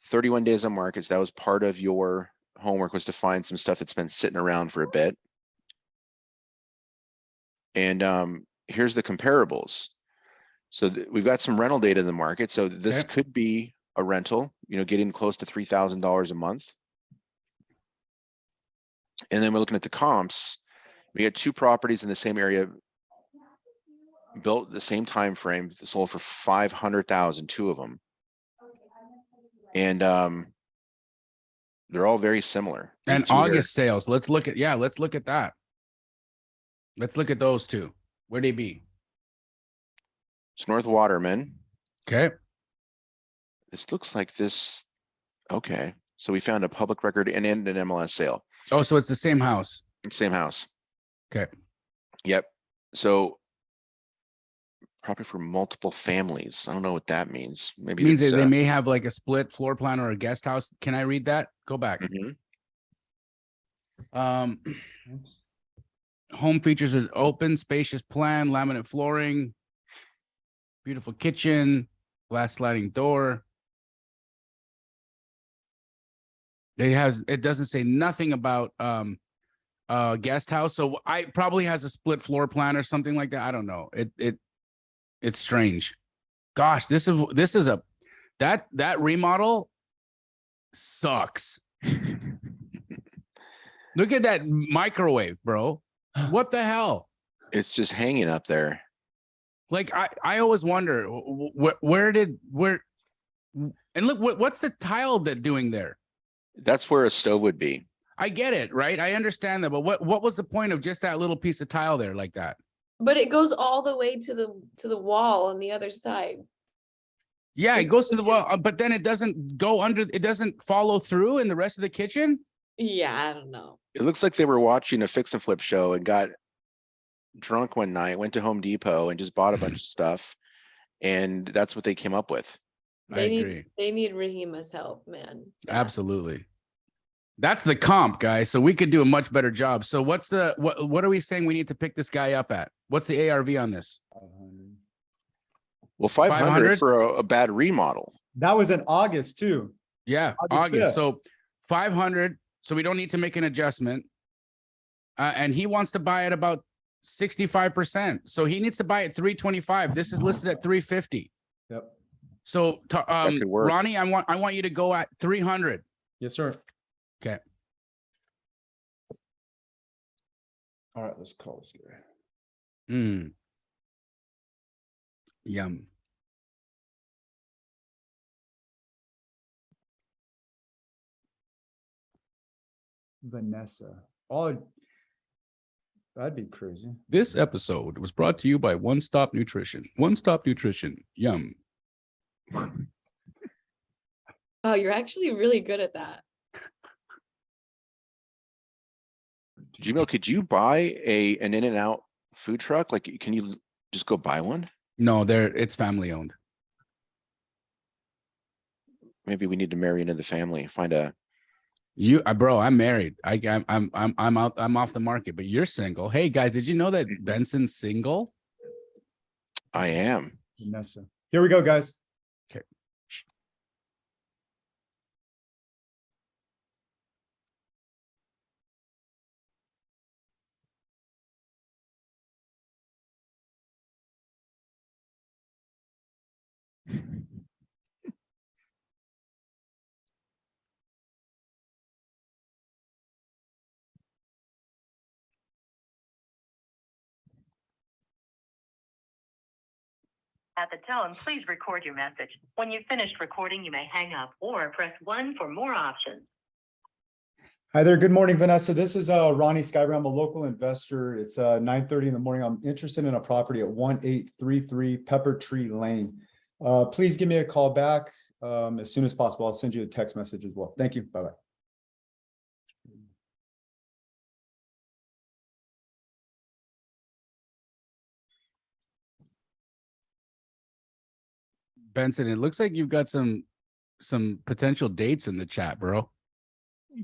31 days on markets. That was part of your homework, was to find some stuff that's been sitting around for a bit. And here's the comparables. So we've got some rental data in the market. So this Okay. could be a rental, you know, getting close to $3,000 a month. And then we're looking at the comps. We had 2 properties in the same area, built the same time frame, sold for 500,000, 2 of them. And they're all very similar. These And 2 here. August sales. Let's look at that. Let's look at those 2. Where'd they be? It's North Waterman. Okay. This looks like this. Okay, so we found a public record and an MLS sale. Oh, so it's the same house. Same house. Okay. Yep. So probably for multiple families. I don't know what that means. Maybe Means it's, that they may have like a split floor plan or a guest house. Can I read that? Go back. mhm. Home features an open, spacious plan, laminate flooring, beautiful kitchen, glass sliding door. It doesn't say nothing about guest house. So I probably has a split floor plan or something like that. I don't know. It's strange. Gosh, this is that remodel sucks. Look at that microwave, bro. What the hell? It's just hanging up there. Like I always wonder where and look what's the tile that doing there? That's where a stove would be. I get it, right? I understand that, but what was the point of just that little piece of tile there like that? But it goes all the way to the wall on the other side. Yeah, it goes to the wall, but then it doesn't go under, it doesn't follow through in the rest of the kitchen. Yeah, I don't know. It looks like they were watching a fix and flip show and got drunk one night, went to Home Depot and just bought a bunch of stuff. And that's what they came up with. I agree. They need Rahima's help, man. Yeah. Absolutely. That's the comp, guys. So we could do a much better job. So what are we saying we need to pick this guy up at? What's the ARV on this? Well, 500 for a bad remodel. That was in August too. Yeah, August 5th. So 500. So we don't need to make an adjustment. And he wants to buy at about 65%. So he needs to buy at 325. This is listed at 350. Yep. So could work. Ronnie, I want you to go at 300. Yes, sir. Okay. All right, let's call this guy. Yum. Vanessa. Oh, that'd be crazy. This episode was brought to you by One Stop Nutrition. One Stop Nutrition. Yum. Oh, you're actually really good at that. Jamil, could you buy an In-N-Out food truck? Like, can you just go buy one? No, it's family owned. Maybe we need to marry into the family. Find a. Bro, I'm married. I'm out. I'm off the market, but you're single. Hey guys, did you know that Benson's single? I am. Vanessa. Here we go, guys. Okay. At the tone, please record your message. When you've finished recording, you may hang up or press 1 for more options. Hi there. Good morning, Vanessa. This is Ronnie Skyberg. I'm a local investor. It's 9:30 in the morning. I'm interested in a property at 1833 Pepper Tree Lane. Please give me a call back as soon as possible. I'll send you a text message as well. Thank you. Bye-bye. Benson, it looks like you've got some potential dates in the chat, bro.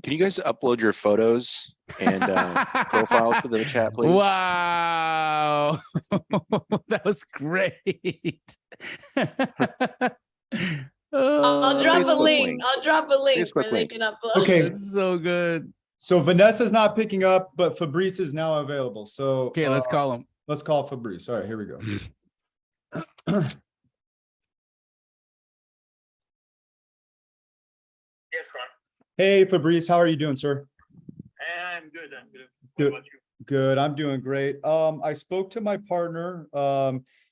Can you guys upload your photos and profiles for the chat, please? Wow. That was great. I'll drop a Facebook link. link. I'll drop a link Facebook where they link. can upload. Okay. It's so good. So Vanessa's not picking up, but Fabrice is now available. So Okay, let's call him. Let's call Fabrice. All right, here we go. Yes, sir. Hey, Fabrice, how are you doing, sir? I'm good. I'm good. Good. What about you? Good, I'm doing great. I spoke to my partner.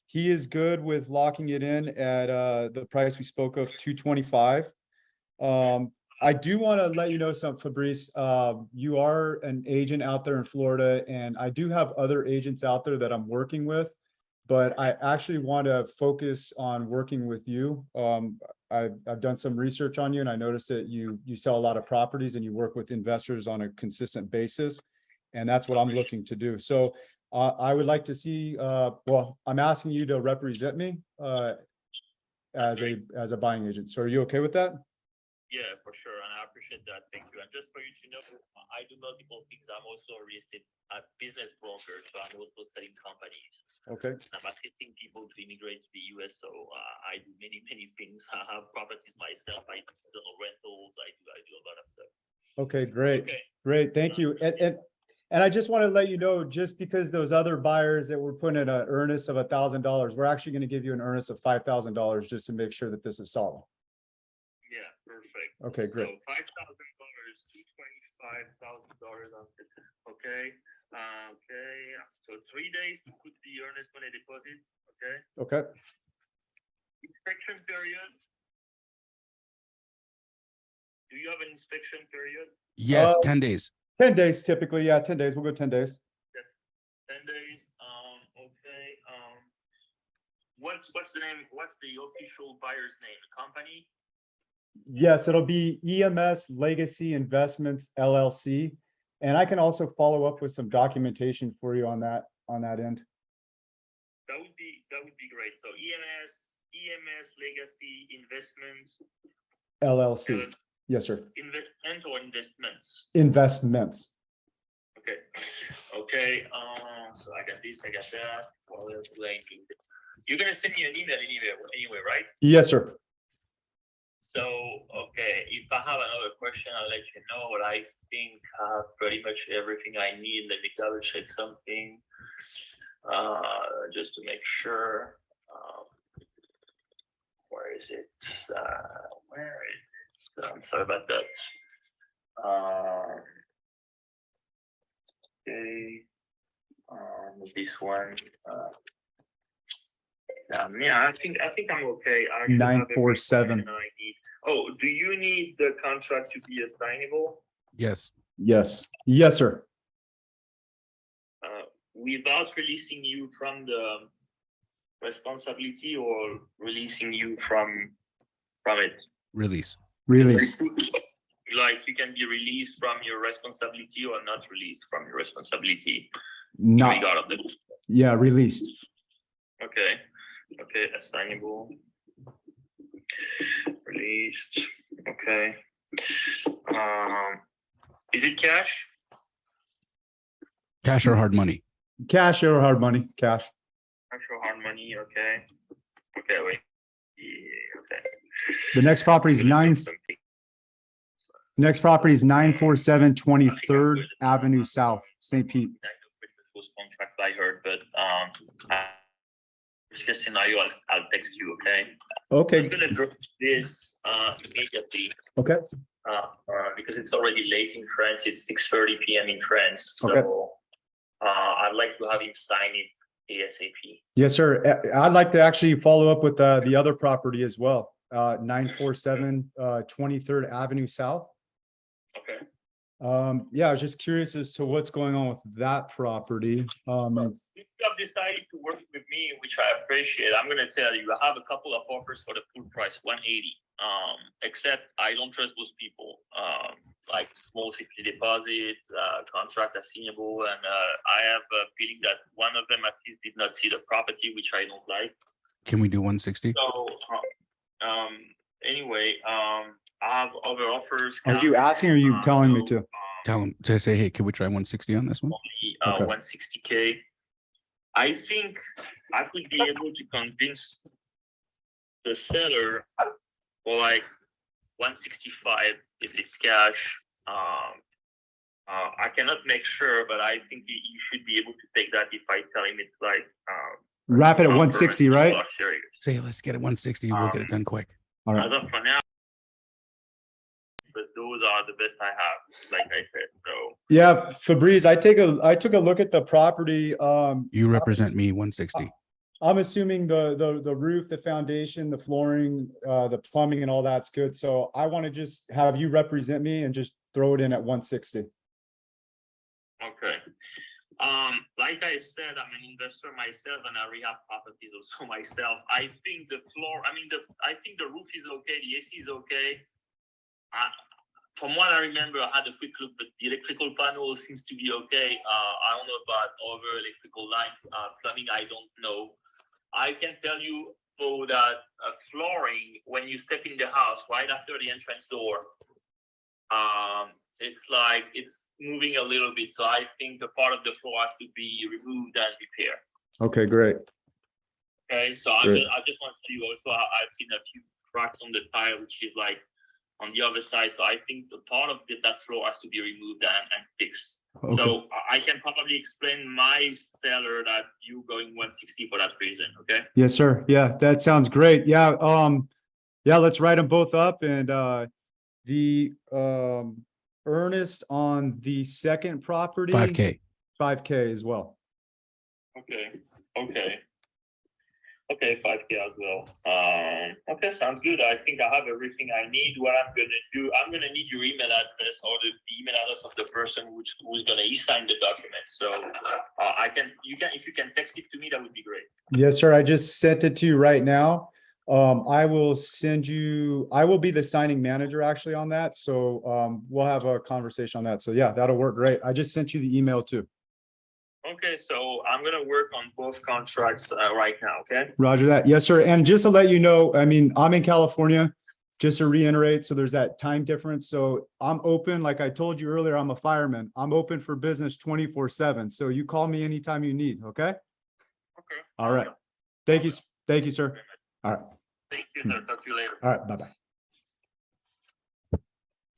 He is good with locking it in at the price we spoke of, 225. I do want to let you know something, Fabrice. You are an agent out there in Florida, and I do have other agents out there that I'm working with but I actually want to focus on working with you. I've done some research on you, and I noticed that you sell a lot of properties and you work with investors on a consistent basis. And that's what I'm looking to do. So I would like to see, well, I'm asking you to represent me as a buying agent. So are you okay with that? Yeah, for sure, and I appreciate that. Thank you. And just for you to know, I do multiple things. I'm also a real estate business broker, so I'm also selling companies. Okay. I'm assisting people to immigrate to the US, so I do many things. I have properties myself. I do external rentals. I do a lot of stuff. Okay, great. Okay. Great. Thank you. And I just want to let you know, just because those other buyers that were putting in an earnest of $1,000, we're actually going to give you an earnest of $5,000 just to make sure that this is solid. Yeah, perfect. Okay, great. So $5,000 to $25,000 on it. Okay. Okay. So 3 days to put the earnest money deposit. Okay. Okay. Inspection period. Do you have an inspection period? Yes, 10 days. 10 days typically. Yeah, 10 days. We'll go 10 days. 10 days. Okay. What's the name? What's the official buyer's name? The company? Yes, it'll be EMS Legacy Investments LLC. And I can also follow up with some documentation for you on that end. That would be great. So EMS Legacy Investments LLC. Yes, sir. Investment or investments? Investments. Okay. Okay. So I got this, I got that. What else do I need? You're gonna send me an email anyway, right? Yes, sir. So, okay, if I have another question, I'll let you know. But I think I have pretty much everything I need. Let me double check something, just to make sure. Where is it? Where is it? I'm sorry about that. Okay. This one. Yeah, I think I'm okay. I should have 947. everything I need. Oh, do you need the contract to be assignable? Yes. Yes. Yes, sir. Without releasing you from the responsibility or releasing you from it? Release. Release. Like you can be released from your responsibility or not released from your responsibility. Not. Regard of the. Yeah, released. Okay. Okay, assignable. Released. Okay. Is it cash? Cash or hard money? Cash or hard money? Cash. Cash or hard money? Okay. Okay, wait. Yeah, okay. The next property is 947 23rd Avenue South, St. Pete. Was contract I heard, but worst case scenario, I'll text you. Okay. Okay. I'm gonna drop this immediately. Okay. Because it's already late in France. It's 6:30 p.m. in France. So Okay. I'd like to have him sign it ASAP. Yes, sir. I'd like to actually follow up with the other property as well. 947 23rd Avenue South. Okay. Yeah, I was just curious as to what's going on with that property. If you have decided to work with me, which I appreciate, I'm going to tell you, I have a couple of offers for the full price, 180. Except I don't trust those people. Like small safety deposit, contract assignable, and I have a feeling that one of them at least did not see the property, which I don't like. Can we do 160? So, anyway, I have other offers. Are you asking or are you telling me to? Tell them to say, hey, can we try 160 on this one? Only, Okay. 160K. I think I could be able to convince the seller for like 165 if it's cash. I cannot make sure, but I think you should be able to take that if I tell him it's like Wrap it at 160, right? Say, let's get it 160. We'll get it done quick. All right. As of for now, but those are the best I have, like I said. So Yeah, Fabrice, I took a look at the property. You represent me 160. I'm assuming the roof, the foundation, the flooring, the plumbing and all that's good. So I want to just have you represent me and just throw it in at 160. okay. Like I said, I'm an investor myself, and I rehab properties also myself. I think the floor, I think the roof is okay, the AC is okay. From what I remember, I had a quick look, but the electrical panel seems to be okay. I don't know about other electrical lines, plumbing, I don't know. I can tell you though that flooring, when you step in the house, right after the entrance door, it's like it's moving a little bit. So I think the part of the floor has to be removed and repaired. Okay, great. Okay, so Great. I just want to also, I've seen a few cracks on the tile, which is like on the other side. So I think the part of that floor has to be removed and fixed. Okay. So I can probably explain my seller that you going 160 for that reason. Okay. Yes, sir. Yeah, that sounds great. Yeah. Yeah, let's write them both up, and the earnest on the second property. 5K. 5K as well. Okay. 5K as well. Okay, sounds good. I think I have everything I need. What I'm gonna do, I'm gonna need your email address or the email address of the person who's gonna e-sign the document. So if you can text it to me, that would be great. Yes, sir. I just sent it to you right now. I will be the signing manager actually on that. So we'll have a conversation on that. So yeah, that'll work great. I just sent you the email too. Okay, so I'm gonna work on both contracts right now, okay? Roger that. Yes, sir. And just to let you know, I'm in California, just to reiterate, so there's that time difference. So I'm open, like I told you earlier, I'm a fireman. I'm open for business 24/7. So you call me anytime you need, okay? Okay. All right. Thank you. Thank you, sir. All right. Thank you, sir. Talk to you later. All right. Bye-bye.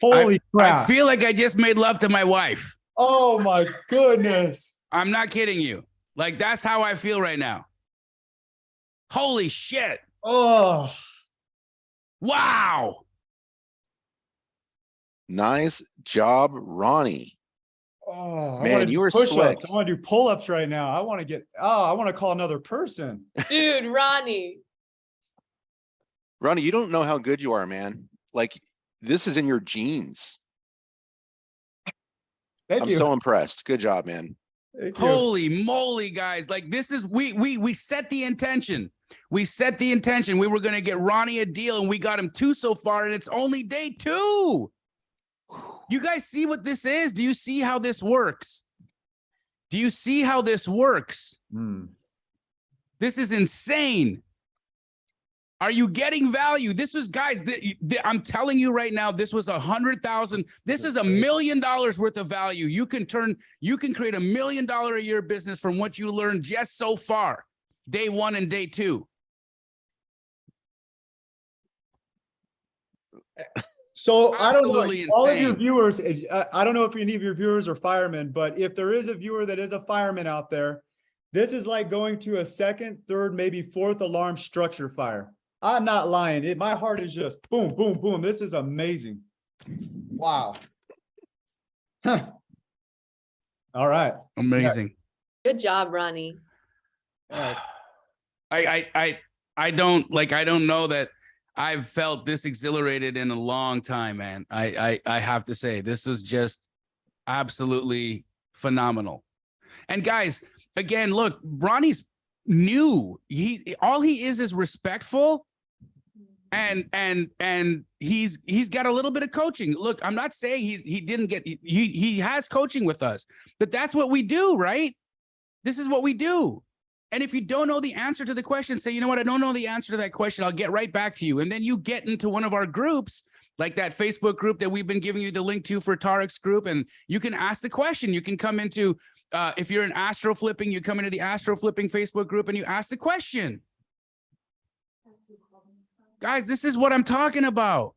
Holy crap. I feel like I just made love to my wife. Oh my goodness. I'm not kidding you. Like, that's how I feel right now. Holy shit. Oh. Wow. Nice job, Ronnie. Oh, Man, you were slick. I want to do pull-ups right now. I want to call another person. Dude, Ronnie. Ronnie, you don't know how good you are, man. Like, this is in your genes. Thank I'm you. so impressed. Good job, man. Thank you. Holy moly, guys. Like, this is, we set the intention. We set the intention. We were going to get Ronnie a deal, and we got him 2 so far, and it's only day 2. You guys see what this is? Do you see how this works? Do you see how this works? This is insane. Are you getting value? This was, guys, I'm telling you right now, this was 100,000. This is $1 million worth of value. You can create $1 million a year business from what you learned just so far, day 1 and day 2. So I don't know, Absolutely all of your insane. viewers, I don't know if any of your viewers are firemen, but if there is a viewer that is a fireman out there, this is like going to a 2nd, 3rd, maybe 4th alarm structure fire. I'm not lying. My heart is just boom, boom, boom. This is amazing. Wow. All right. Amazing. Good job, Ronnie. I don't know that I've felt this exhilarated in a long time, man. I have to say, this was just absolutely phenomenal. And guys, again, look, Ronnie's new. All he is respectful, and he's got a little bit of coaching. Look, I'm not saying he has coaching with us, but that's what we do, right? This is what we do. And if you don't know the answer to the question, say, you know what, I don't know the answer to that question. I'll get right back to you. And then you get into one of our groups, like that Facebook group that we've been giving you the link to for Tarek's group. And you can ask the question. You can come into, if you're in astro flipping, you come into the astro flipping Facebook group and you ask the question. Guys, this is what I'm talking about.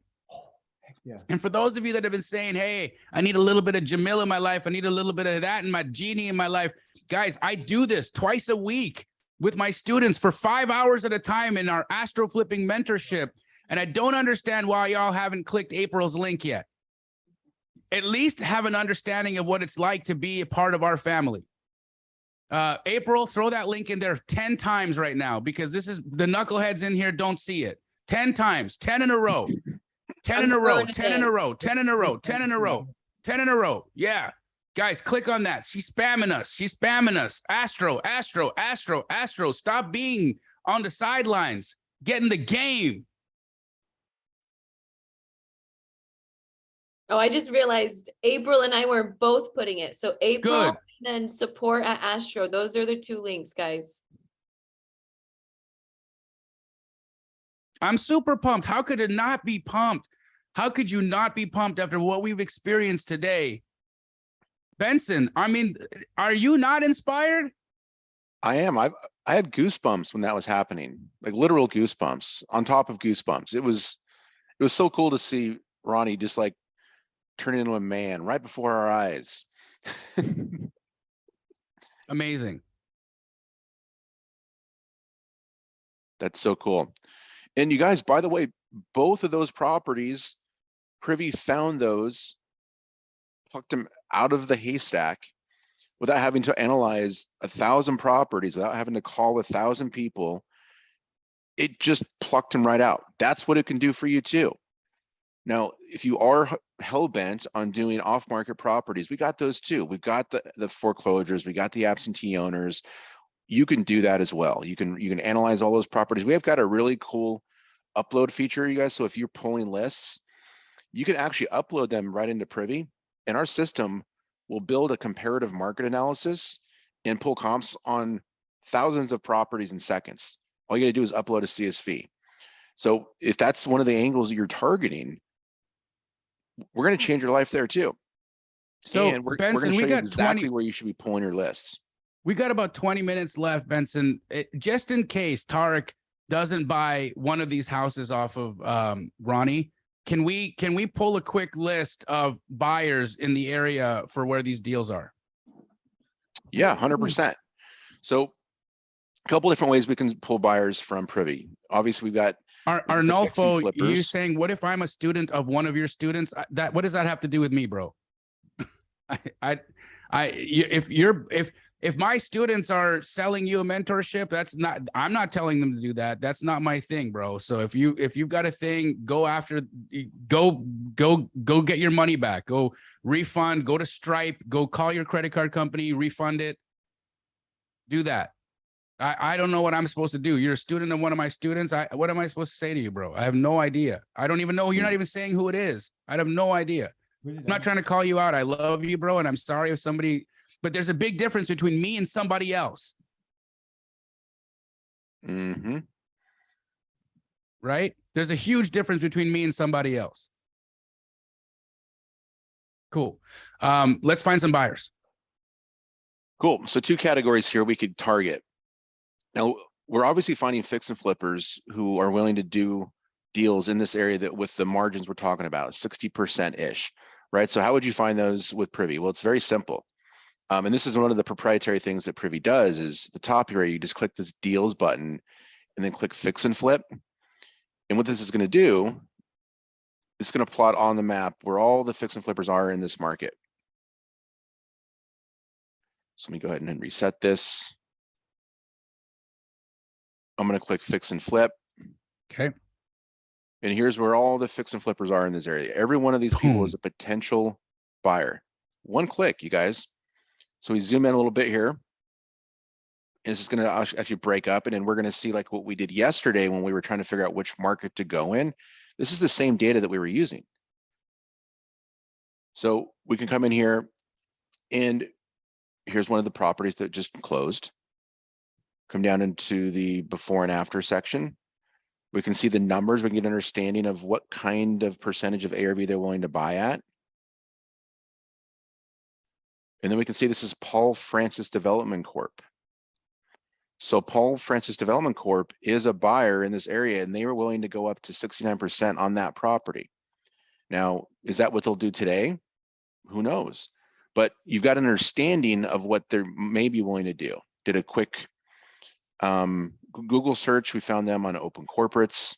Yeah. And for those of you that have been saying, hey, I need a little bit of Jamil in my life, I need a little bit of that in my genie in my life. Guys, I do this twice a week with my students for 5 hours at a time in our astro flipping mentorship. And I don't understand why y'all haven't clicked April's link yet. At least have an understanding of what it's like to be a part of our family. April, throw that link in there 10 times right now, because this is the knuckleheads in here don't see it. 10 times, 10 in a row. 10 in a row, 10 in a row, 10 in a row, 10 in a row, 10 in a row. Yeah. Guys, click on that. She's spamming us. She's spamming us. Astro, Astro, Astro, Astro. Stop being on the sidelines. Get in the game. Oh, I just realized April and I were both putting it. So April Good. and then support at Astro. Those are the 2 links, guys. I'm super pumped. How could it not be pumped? How could you not be pumped after what we've experienced today? Benson, I mean, are you not inspired? I am. I had goosebumps when that was happening, like literal goosebumps on top of goosebumps. It was so cool to see Ronnie just like turn into a man right before our eyes. Amazing. That's so cool. And you guys, by the way, both of those properties, Privy found those, plucked them out of the haystack without having to analyze 1,000 properties, without having to call 1,000 people. It just plucked them right out. That's what it can do for you too. Now, if you are hell-bent on doing off-market properties, we got those too. We've got the foreclosures, we got the absentee owners. You can do that as well. You can analyze all those properties. We have got a really cool upload feature, you guys. So if you're pulling lists, you can actually upload them right into Privy, and our system will build a comparative market analysis and pull comps on thousands of properties in seconds. All you gotta do is upload a CSV. So if that's one of the angles that you're targeting, we're going to change your life there too. So and we're Benson, going to we show you got exactly 20. where you should be pulling your lists. We got about 20 minutes left, Benson. Just in case Tarek doesn't buy one of these houses off of Ronnie, can we pull a quick list of buyers in the area for where these deals are? Yeah, 100%. So a couple different ways we can pull buyers from Privy. Obviously, we've got Arnolfo, you're saying, what if I'm a student of one of your students? What does that have to do with me, bro? If my students are selling you a mentorship, that's not, I'm not telling them to do that. That's not my thing, bro. So if you've got a thing, go get your money back, go refund, go to Stripe, go call your credit card company, refund it. Do that. I don't know what I'm supposed to do. You're a student of one of my students. What am I supposed to say to you, bro? I have no idea. I don't even know. You're not even saying who it is. I have no idea. I'm not trying to call you out. I love you, bro. And I'm sorry if somebody, but there's a big difference between me and somebody else. Mm-hmm. Right? There's a huge difference between me and somebody else. Cool. Let's find some buyers. Cool. So 2 categories here we could target. Now, we're obviously finding fix and flippers who are willing to do deals in this area that with the margins we're talking about, 60%-ish, right? So how would you find those with Privy? Well, it's very simple. And this is one of the proprietary things that Privy does is at the top here, you just click this deals button and then click fix and flip. And what this is going to do, it's going to plot on the map where all the fix and flippers are in this market. So let me go ahead and reset this. I'm going to click fix and flip. Okay. And here's where all the fix and flippers are in this area. Every one of these people is a potential buyer. One click, you guys. So we zoom in a little bit here. And this is going to actually break up. And then we're going to see like what we did yesterday when we were trying to figure out which market to go in. This is the same data that we were using. So we can come in here and here's one of the properties that just closed. Come down into the before and after section. We can see the numbers. We can get an understanding of what kind of percentage of ARV they're willing to buy at. And then we can see this is Paul Francis Development Corp. So Paul Francis Development Corp is a buyer in this area and they were willing to go up to 69% on that property. Now, is that what they'll do today? Who knows? But you've got an understanding of what they may be willing to do. Did a quick Google search. We found them on Open Corporates.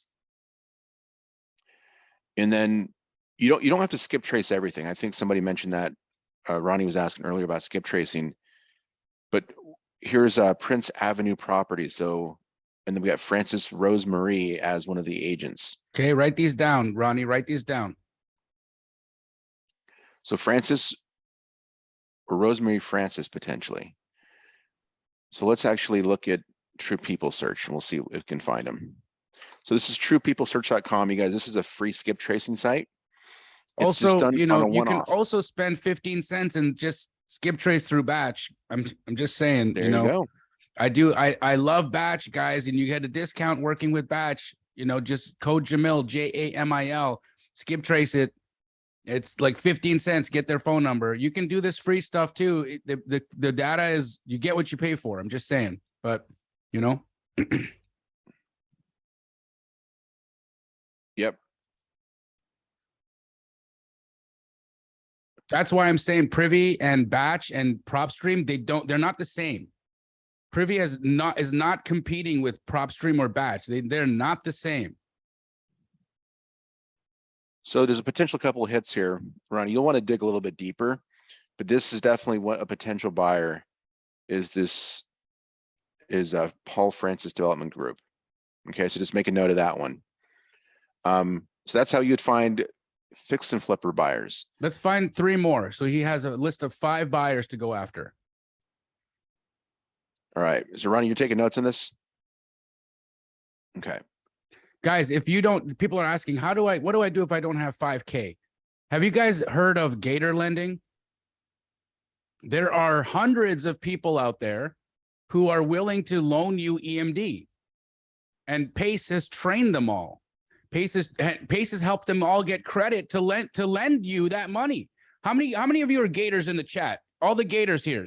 And then you don't have to skip trace everything. I think somebody mentioned that. Ronnie was asking earlier about skip tracing, but here's Prince Avenue property. So, and then we got Francis Rosemarie as one of the agents. Okay, write these down, Ronnie, write these down. So Francis or Rosemary Francis potentially. So let's actually look at True People Search and we'll see if we can find them. So this is truepeoplesearch.com. You guys, this is a free skip tracing site. It's just Also, done you on know, a you can one-off. also spend 15 cents and just skip trace through batch. I'm just saying, There you know, go. I love batch, guys, and you get a discount working with batch. You know, just code Jamil, Jamil, skip trace it. It's like 15 cents, get their phone number. You can do this free stuff too. The data is, you get what you pay for. I'm just saying, but you know. Yep. That's why I'm saying Privy and Batch and PropStream, they're not the same. Privy is not competing with PropStream or Batch. They're not the same. So there's a potential couple of hits here, Ronnie. You'll want to dig a little bit deeper, but this is definitely what a potential buyer is. This is a Paul Francis Development Group. Okay, so just make a note of that one. So that's how you'd find fix and flipper buyers. Let's find 3 more. So he has a list of 5 buyers to go after. All right, so Ronnie, you're taking notes on this? Okay. Guys, if you don't, people are asking, what do I do if I don't have 5K? Have you guys heard of Gator lending? There are hundreds of people out there who are willing to loan you EMD. And Pace has trained them all. Pace has helped them all get credit to lend you that money. How many of you are Gators in the chat? All the Gators here,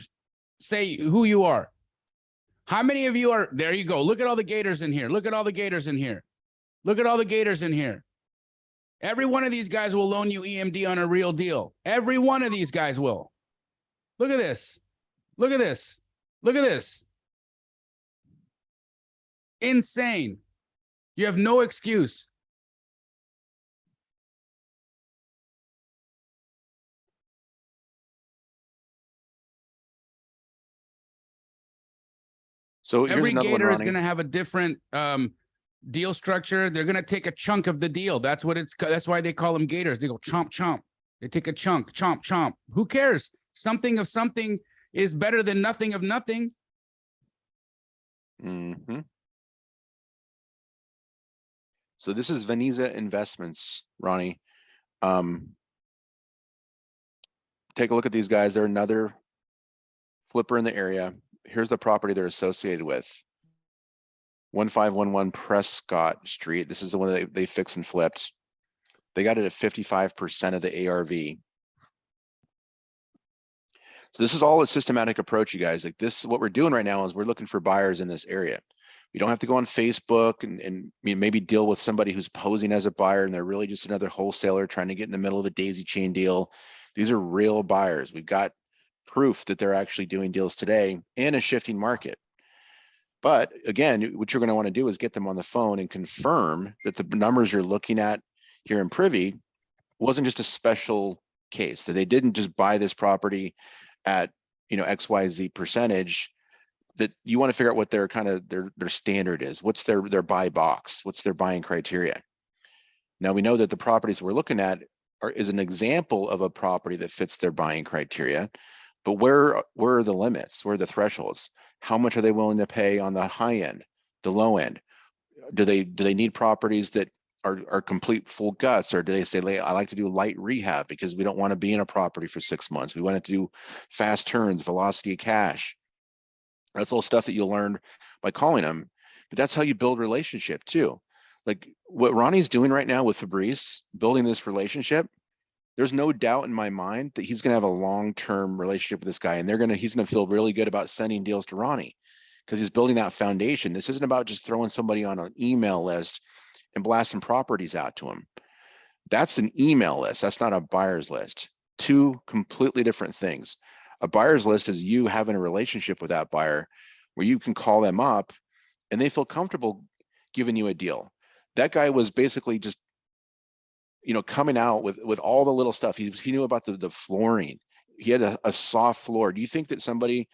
say who you are. How many of you are, there you go. Look at all the Gators in here. Look at all the Gators in here. Look at all the Gators in here. Every one of these guys will loan you EMD on a real deal. Every one of these guys will. Look at this. Look at this. Look at this. Insane. You have no excuse. So here's Every another one, Gator is Ronnie. going to have a different deal structure. They're going to take a chunk of the deal. That's why they call them Gators. They go chomp, chomp. They take a chunk, chomp, chomp. Who cares? Something of something is better than nothing of nothing. Mm-hmm. So this is Veneza Investments, Ronnie. Take a look at these guys. They're another flipper in the area. Here's the property they're associated with. 1511 Prescott Street. This is the one that they fixed and flipped. They got it at 55% of the ARV. So this is all a systematic approach, you guys. Like this, what we're doing right now is we're looking for buyers in this area. You don't have to go on Facebook and maybe deal with somebody who's posing as a buyer and they're really just another wholesaler trying to get in the middle of a daisy chain deal. These are real buyers. We've got proof that they're actually doing deals today in a shifting market. But again, what you're going to want to do is get them on the phone and confirm that the numbers you're looking at here in Privy wasn't just a special case, that they didn't just buy this property at, you know, XYZ percentage, that you want to figure out what their kind of their standard is. What's their buy box? What's their buying criteria? Now we know that the properties we're looking at is an example of a property that fits their buying criteria, but where are the limits? Where are the thresholds? How much are they willing to pay on the high end, the low end? Do they need properties that are complete full guts, or do they say, I like to do light rehab because we don't want to be in a property for 6 months. We want to do fast turns, velocity of cash. That's all stuff that you'll learn by calling them, but that's how you build relationship too. Like what Ronnie's doing right now with Fabrice, building this relationship, there's no doubt in my mind that he's going to have a long-term relationship with this guy, and he's going to feel really good about sending deals to Ronnie because he's building that foundation. This isn't about just throwing somebody on an email list and blasting properties out to him. That's an email list. That's not a buyer's list. Two completely different things. A buyer's list is you having a relationship with that buyer where you can call them up and they feel comfortable giving you a deal. That guy was basically just, you know, coming out with all the little stuff. He knew about the flooring. He had a soft floor. Do you think that somebody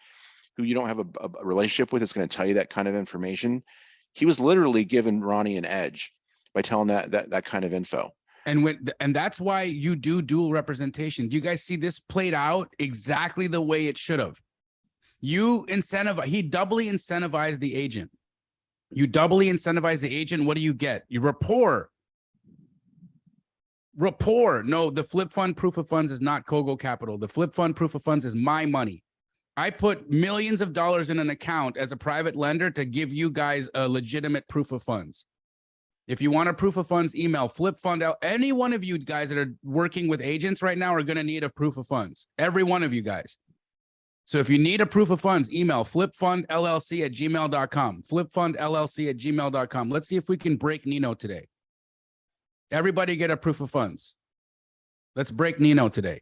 who you don't have a relationship with is going to tell you that kind of information? He was literally giving Ronnie an edge by telling that kind of info. And that's why you do dual representation. Do you guys see this played out exactly the way it should have? He doubly incentivized the agent. You doubly incentivize the agent. What do you get? You rapport. No, the flip fund proof of funds is not Kogo Capital. The flip fund proof of funds is my money. I put millions of dollars in an account as a private lender to give you guys a legitimate proof of funds. If you want a proof of funds, email flip fund out. Any one of you guys that are working with agents right now are going to need a proof of funds. Every one of you guys. So if you need a proof of funds, email flipfundllc@gmail.com. Flipfundllc@gmail.com. Let's see if we can break Nino today. Everybody get a proof of funds. Let's break Nino today.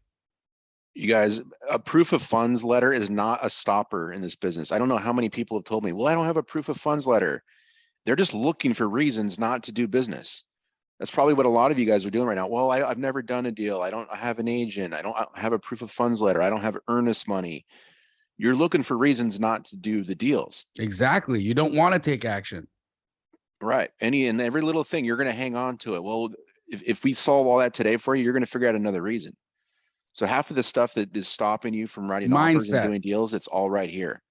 You guys, a proof of funds letter is not a stopper in this business. I don't know how many people have told me, well, I don't have a proof of funds letter. They're just looking for reasons not to do business. That's probably what a lot of you guys are doing right now. Well, I've never done a deal. I don't have an agent. I don't have a proof of funds letter. I don't have earnest money. You're looking for reasons not to do the deals. Exactly. You don't want to take action. Right. And every little thing, you're going to hang on to it. Well, if we solve all that today for you, you're going to figure out another reason. So half of the stuff that is stopping you from writing offers and doing deals, it's all right here.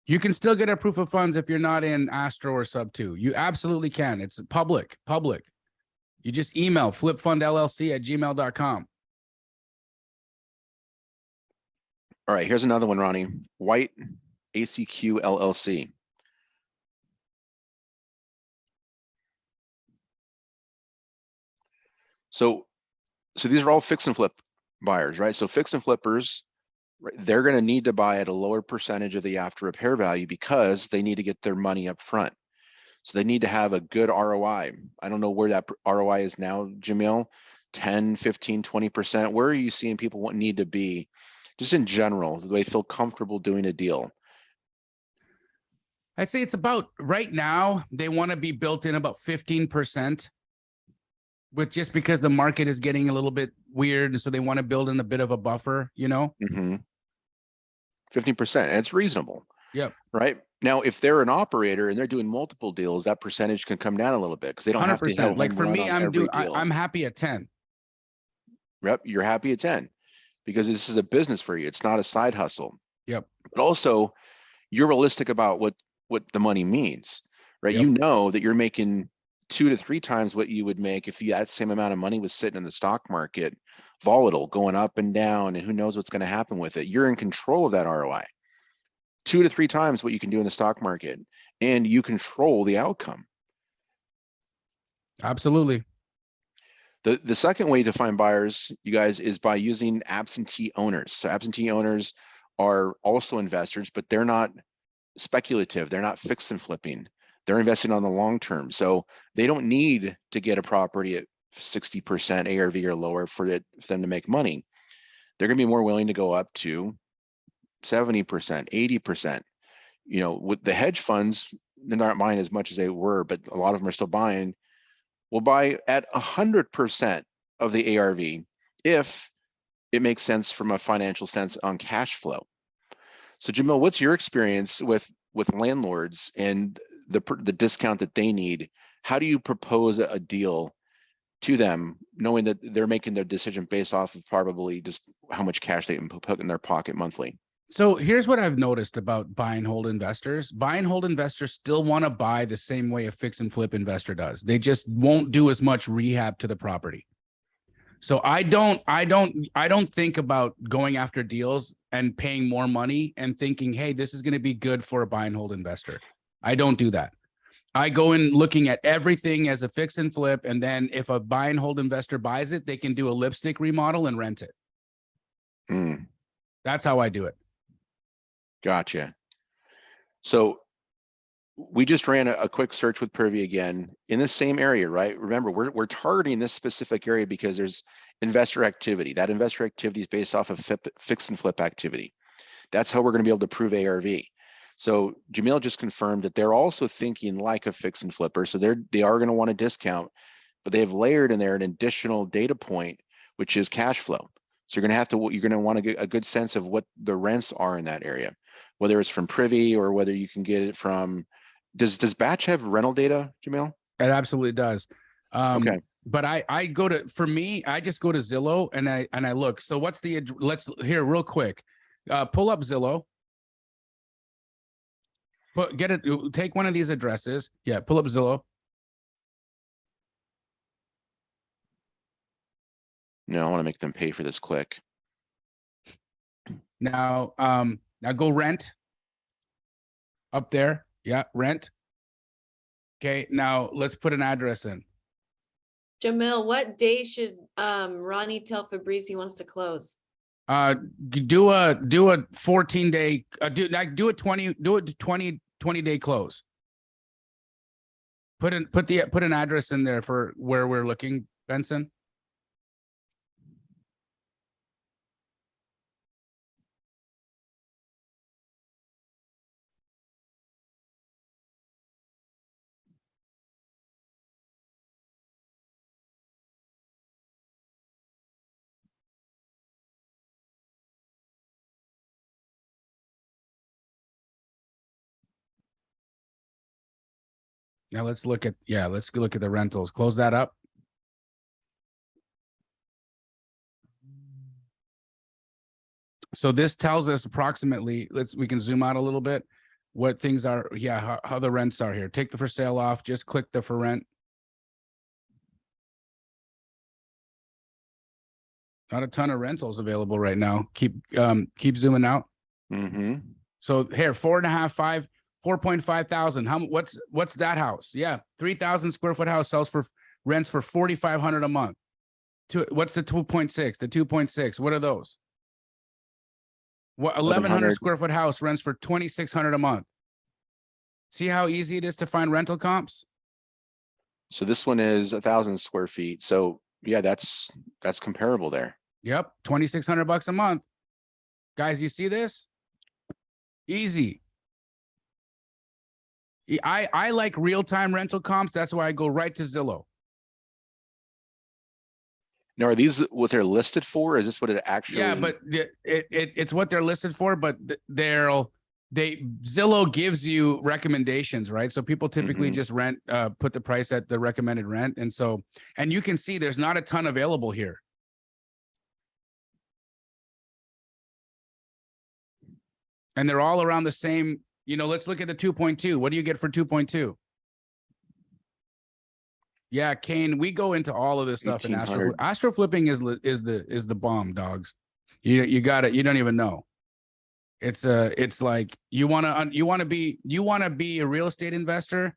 You can still get a proof of funds if you're not in Astro or Sub 2. You absolutely can. It's public. You just email flipfundllc@gmail.com. All right, here's another one, Ronnie. White ACQ LLC. So these are all fix and flip buyers, right? So fix and flippers, they're going to need to buy at a lower percentage of the after repair value because they need to get their money up front. So they need to have a good ROI. I don't know where that ROI is now, Jamil, 10, 15, 20%. Where are you seeing people need to be just in general? Do they feel comfortable doing a deal? I say it's about right now, they want to be built in about 15%. With just because the market is getting a little bit weird. And so they want to build in a bit of a buffer, you know? 15%. It's reasonable. Yep. Right. Now, if they're an operator and they're doing multiple deals, that percentage can come down a little bit because they don't 100%. Have to hit like for me, I'm happy at 10. Yep. You're happy at 10 because this is a business for you. It's not a side hustle. Yep. But also you're realistic about what the money means, right? Yep. You know that you're making 2 to 3 times what you would make if that same amount of money was sitting in the stock market, volatile, going up and down, and who knows what's going to happen with it. You're in control of that ROI. 2 to 3 times what you can do in the stock market, and you control the outcome. Absolutely. The second way to find buyers, you guys, is by using absentee owners. So absentee owners are also investors, but they're not speculative. They're not fix and flipping. They're investing on the long term. So they don't need to get a property at 60% ARV or lower for them to make money. They're going to be more willing to go up to 70%, 80%. You know, with the hedge funds, they're not buying as much as they were, but a lot of them are still buying. Will buy at 100% of the ARV if it makes sense from a financial sense on cash flow. So Jamil, what's your experience with landlords and the discount that they need? How do you propose a deal to them, knowing that they're making their decision based off of probably just how much cash they can put in their pocket monthly? So here's what I've noticed about buy and hold investors. Buy and hold investors still want to buy the same way a fix and flip investor does. They just won't do as much rehab to the property. So I don't think about going after deals and paying more money and thinking, hey, this is going to be good for a buy and hold investor. I don't do that. I go in looking at everything as a fix and flip. And then if a buy and hold investor buys it, they can do a lipstick remodel and rent it. That's how I do it. Gotcha. So we just ran a quick search with Privy again in the same area, right? Remember, we're targeting this specific area because there's investor activity. That investor activity is based off of fix and flip activity. That's how we're going to be able to prove ARV. So Jamil just confirmed that they're also thinking like a fix and flipper. So they are going to want a discount, but they have layered in there an additional data point, which is cash flow. So you're going to want to get a good sense of what the rents are in that area, whether it's from Privy or whether you can get it from. Does Batch have rental data, Jamil? It absolutely does. Okay. but I go to, for me, I just go to Zillow and I look. So what's the, let's here real quick, pull up Zillow. Take one of these addresses. Yeah, pull up Zillow. No, I want to make them pay for this click. Now, now go rent up there. Yeah, rent. Okay, now let's put an address in. Jamil, what day should Ronnie tell Fabrice he wants to close? Do a 14 day, do a 20 day close. Put an address in there for where we're looking, Benson. Now let's look at, let's look at the rentals. Close that up. So this tells us approximately, we can zoom out a little bit, what things are, how the rents are here. Take the for sale off, just click the for rent. Not a ton of rentals available right now. Keep zooming out. Mm-hmm. So here, 4.5 thousand. What's that house? Yeah, 3,000 square foot house sells for rents for 4,500 a month. What's the 2.6? The 2.6. What are those? What 1,100 square foot house rents for 2,600 a month. See how easy it is to find rental comps? So this one is 1,000 square feet. So yeah, that's comparable there. Yep, 2,600 bucks a month. Guys, you see this? Easy. I like real-time rental comps. That's why I go right to Zillow. Now, are these what they're listed for? Or is this what it actually? Yeah, but it's what they're listed for, but Zillow gives you recommendations, right? So people typically just rent, put the price at the recommended rent. And you can see there's not a ton available here. And they're all around the same, let's look at the 2.2. What do you get for 2.2? Yeah, Kane, we go into all of this stuff in Astro flipping is the bomb, dogs. You got it. You don't even know. It's like you want to be a real estate investor.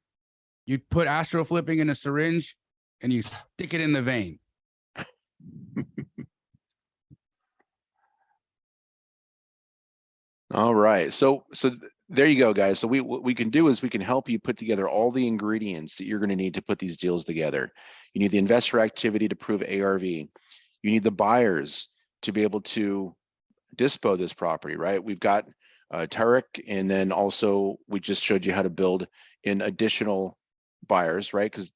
You put Astro flipping in a syringe and you stick it in the vein. All right. So there you go, guys. So what we can do is we can help you put together all the ingredients that you're going to need to put these deals together. You need the investor activity to prove ARV. You need the buyers to be able to dispo this property, right? We've got Tarek, and then also we just showed you how to build in additional buyers, right? Because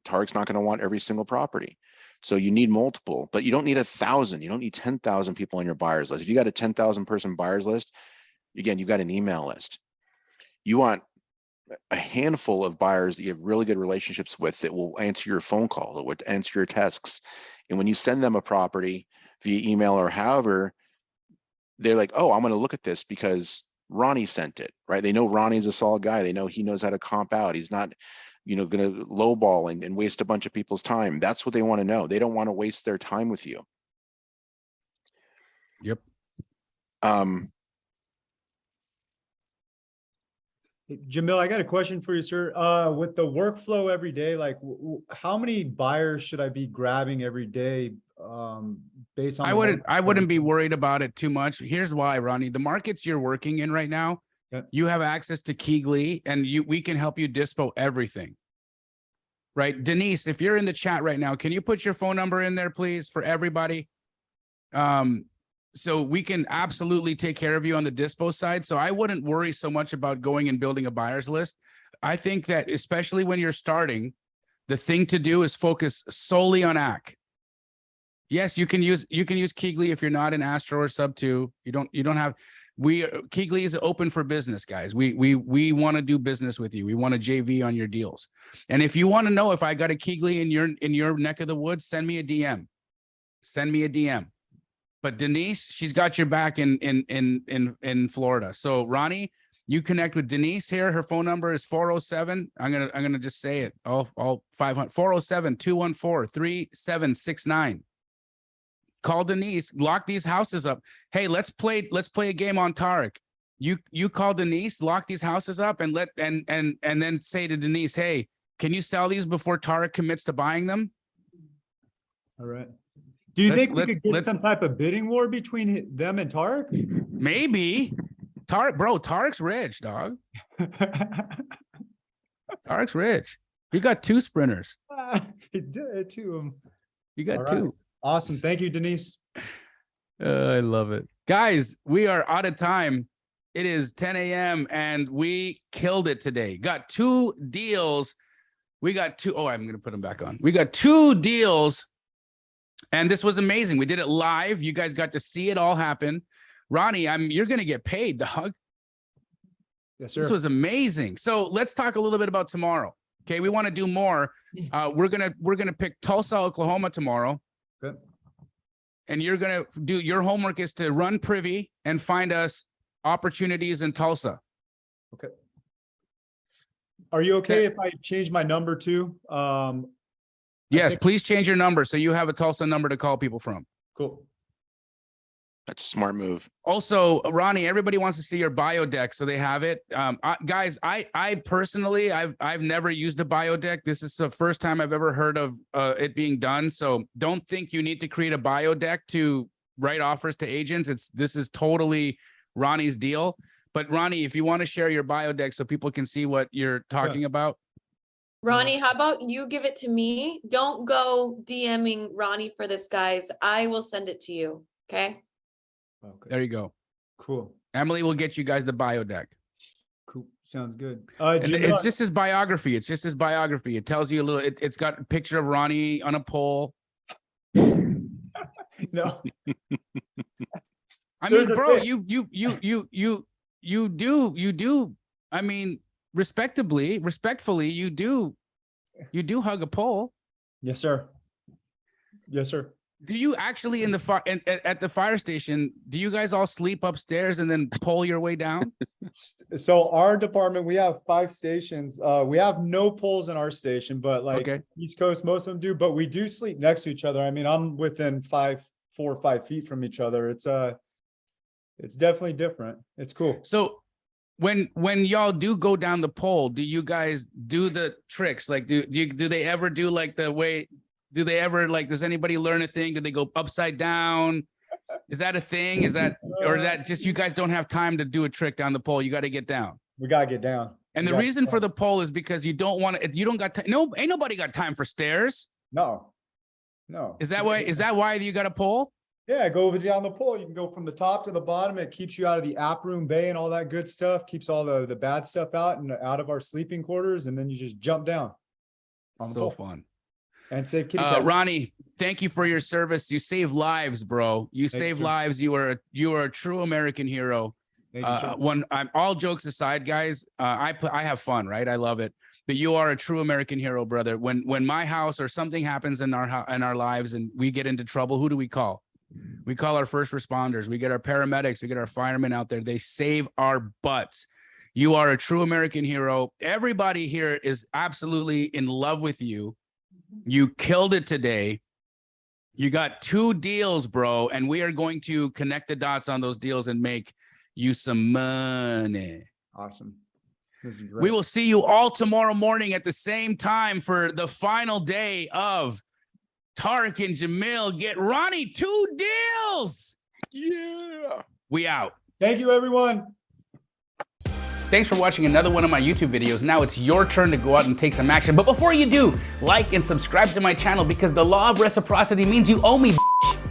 Tarek's not going to want every single property. So you need multiple, but you don't need 1,000. You don't need 10,000 people on your buyers list. If you got a 10,000 person buyers list, again, you've got an email list. You want a handful of buyers that you have really good relationships with that will answer your phone call, that would answer your texts. And when you send them a property via email or however, they're like, oh, I'm going to look at this because Ronnie sent it, right? They know Ronnie's a solid guy. They know he knows how to comp out. He's not, going to lowball and waste a bunch of people's time. That's what they want to know. They don't want to waste their time with you. Yep. Jamil, I got a question for you, sir. With the workflow every day, like how many buyers should I be grabbing every day? Based on I wouldn't be worried about it too much. Here's why, Ronnie. The markets you're working in right now, you have access to Keegly, and we can help you dispo everything. Right? Denise, if you're in the chat right now, can you put your phone number in there, please, for everybody? So we can absolutely take care of you on the dispo side. So I wouldn't worry so much about going and building a buyer's list. I think that especially when you're starting, the thing to do is focus solely on AC. Yes, you can use Keegly if you're not in Astro or Sub 2. You don't have, Keegley is open for business, guys. We want to do business with you. We want a JV on your deals. And if you want to know if I got a Keegley in your neck of the woods, send me a DM. Send me a DM. But Denise, she's got your back in Florida. So Ronnie, you connect with Denise here. Her phone number is 407. I'm gonna just say it. All 500 407-214-3769. Call Denise, lock these houses up. Hey, let's play a game on Tarek. You call Denise, lock these houses up, and then say to Denise, hey, can you sell these before Tarek commits to buying them? All right. Do you think we could get some type of bidding war between them and Tarek? Maybe. Tarek's rich, dog. Tarek's rich. He got 2 sprinters. He did too. You got All 2. right. Awesome. Thank you, Denise. I love it. Guys, we are out of time. It is 10 a.m. and we killed it today. Got 2 deals. We got 2. Oh, I'm going to put them back on. We got 2 deals. And this was amazing. We did it live. You guys got to see it all happen. Ronnie, you're going to get paid, dog. Yes, sir. This was amazing. So let's talk a little bit about tomorrow. Okay, we want to do more. We're gonna pick Tulsa, Oklahoma tomorrow. Good. And you're gonna do your homework is to run Privy and find us opportunities in Tulsa. Okay. Are you okay if I change my number too? Yes, please change your number so you have a Tulsa number to call people from. Cool. That's a smart move. Also, Ronnie, everybody wants to see your bio deck, so they have it. Guys, I personally, I've never used a bio deck. This is the first time I've ever heard of it being done. So don't think you need to create a bio deck to write offers to agents. This is totally Ronnie's deal. But Ronnie, if you want to share your bio deck so people can see what you're talking about. Ronnie, how about you give it to me? Don't go DMing Ronnie for this, guys. I will send it to you. Okay. Okay. There you go. Cool. Emily will get you guys the bio deck. Cool. Sounds good. And it's just his biography. It's just his biography. It tells you a little. It's got a picture of Ronnie on a pole. No. I mean, bro, you do. I mean, respectfully, you do hug a pole. Yes, sir. Yes, sir. Do you actually at the fire station, do you guys all sleep upstairs and then pull your way down? So our department, we have 5 stations. We have no poles in our station, but like East Coast, most of them do, but we do sleep next to each other. I mean, I'm within 4 or 5 feet from each other. It's definitely different. It's cool. So when y'all do go down the pole, do you guys do the tricks? Like, do they ever do like the way? Do they ever does anybody learn a thing? Do they go upside down? Is that a thing? Is that, or is that just you guys don't have time to do a trick down the pole? You got to get down. We got to get down. And the reason for the pole is because you don't want to, you don't got time. No, ain't nobody got time for stairs. No. Is that why you got a pole? Yeah, go over down the pole. You can go from the top to the bottom. It keeps you out of the app room bay and all that good stuff. Keeps all the bad stuff out and out of our sleeping quarters. And then you just jump down. So fun. And save kitty cat. Ronnie, thank you for your service. You save lives, bro. You save lives. You are a true American hero. Thank you, sir. I'm all jokes aside, guys. I have fun, right? I love it. But you are a true American hero, brother. When my house or something happens in our lives and we get into trouble, who do we call? We call our first responders. We get our paramedics. We get our firemen out there. They save our butts. You are a true American hero. Everybody here is absolutely in love with you. You killed it today. You got 2 deals, bro, and we are going to connect the dots on those deals and make you some money. Awesome. This is great. We will see you all tomorrow morning at the same time for the final day of Tarek and Jamil Get Ronnie 2 deals. Yeah. We out. Thank you, everyone. Thanks for watching another one of my YouTube videos. Now it's your turn to go out and take some action. But before you do, like and subscribe to my channel because the law of reciprocity means you owe me, bitch.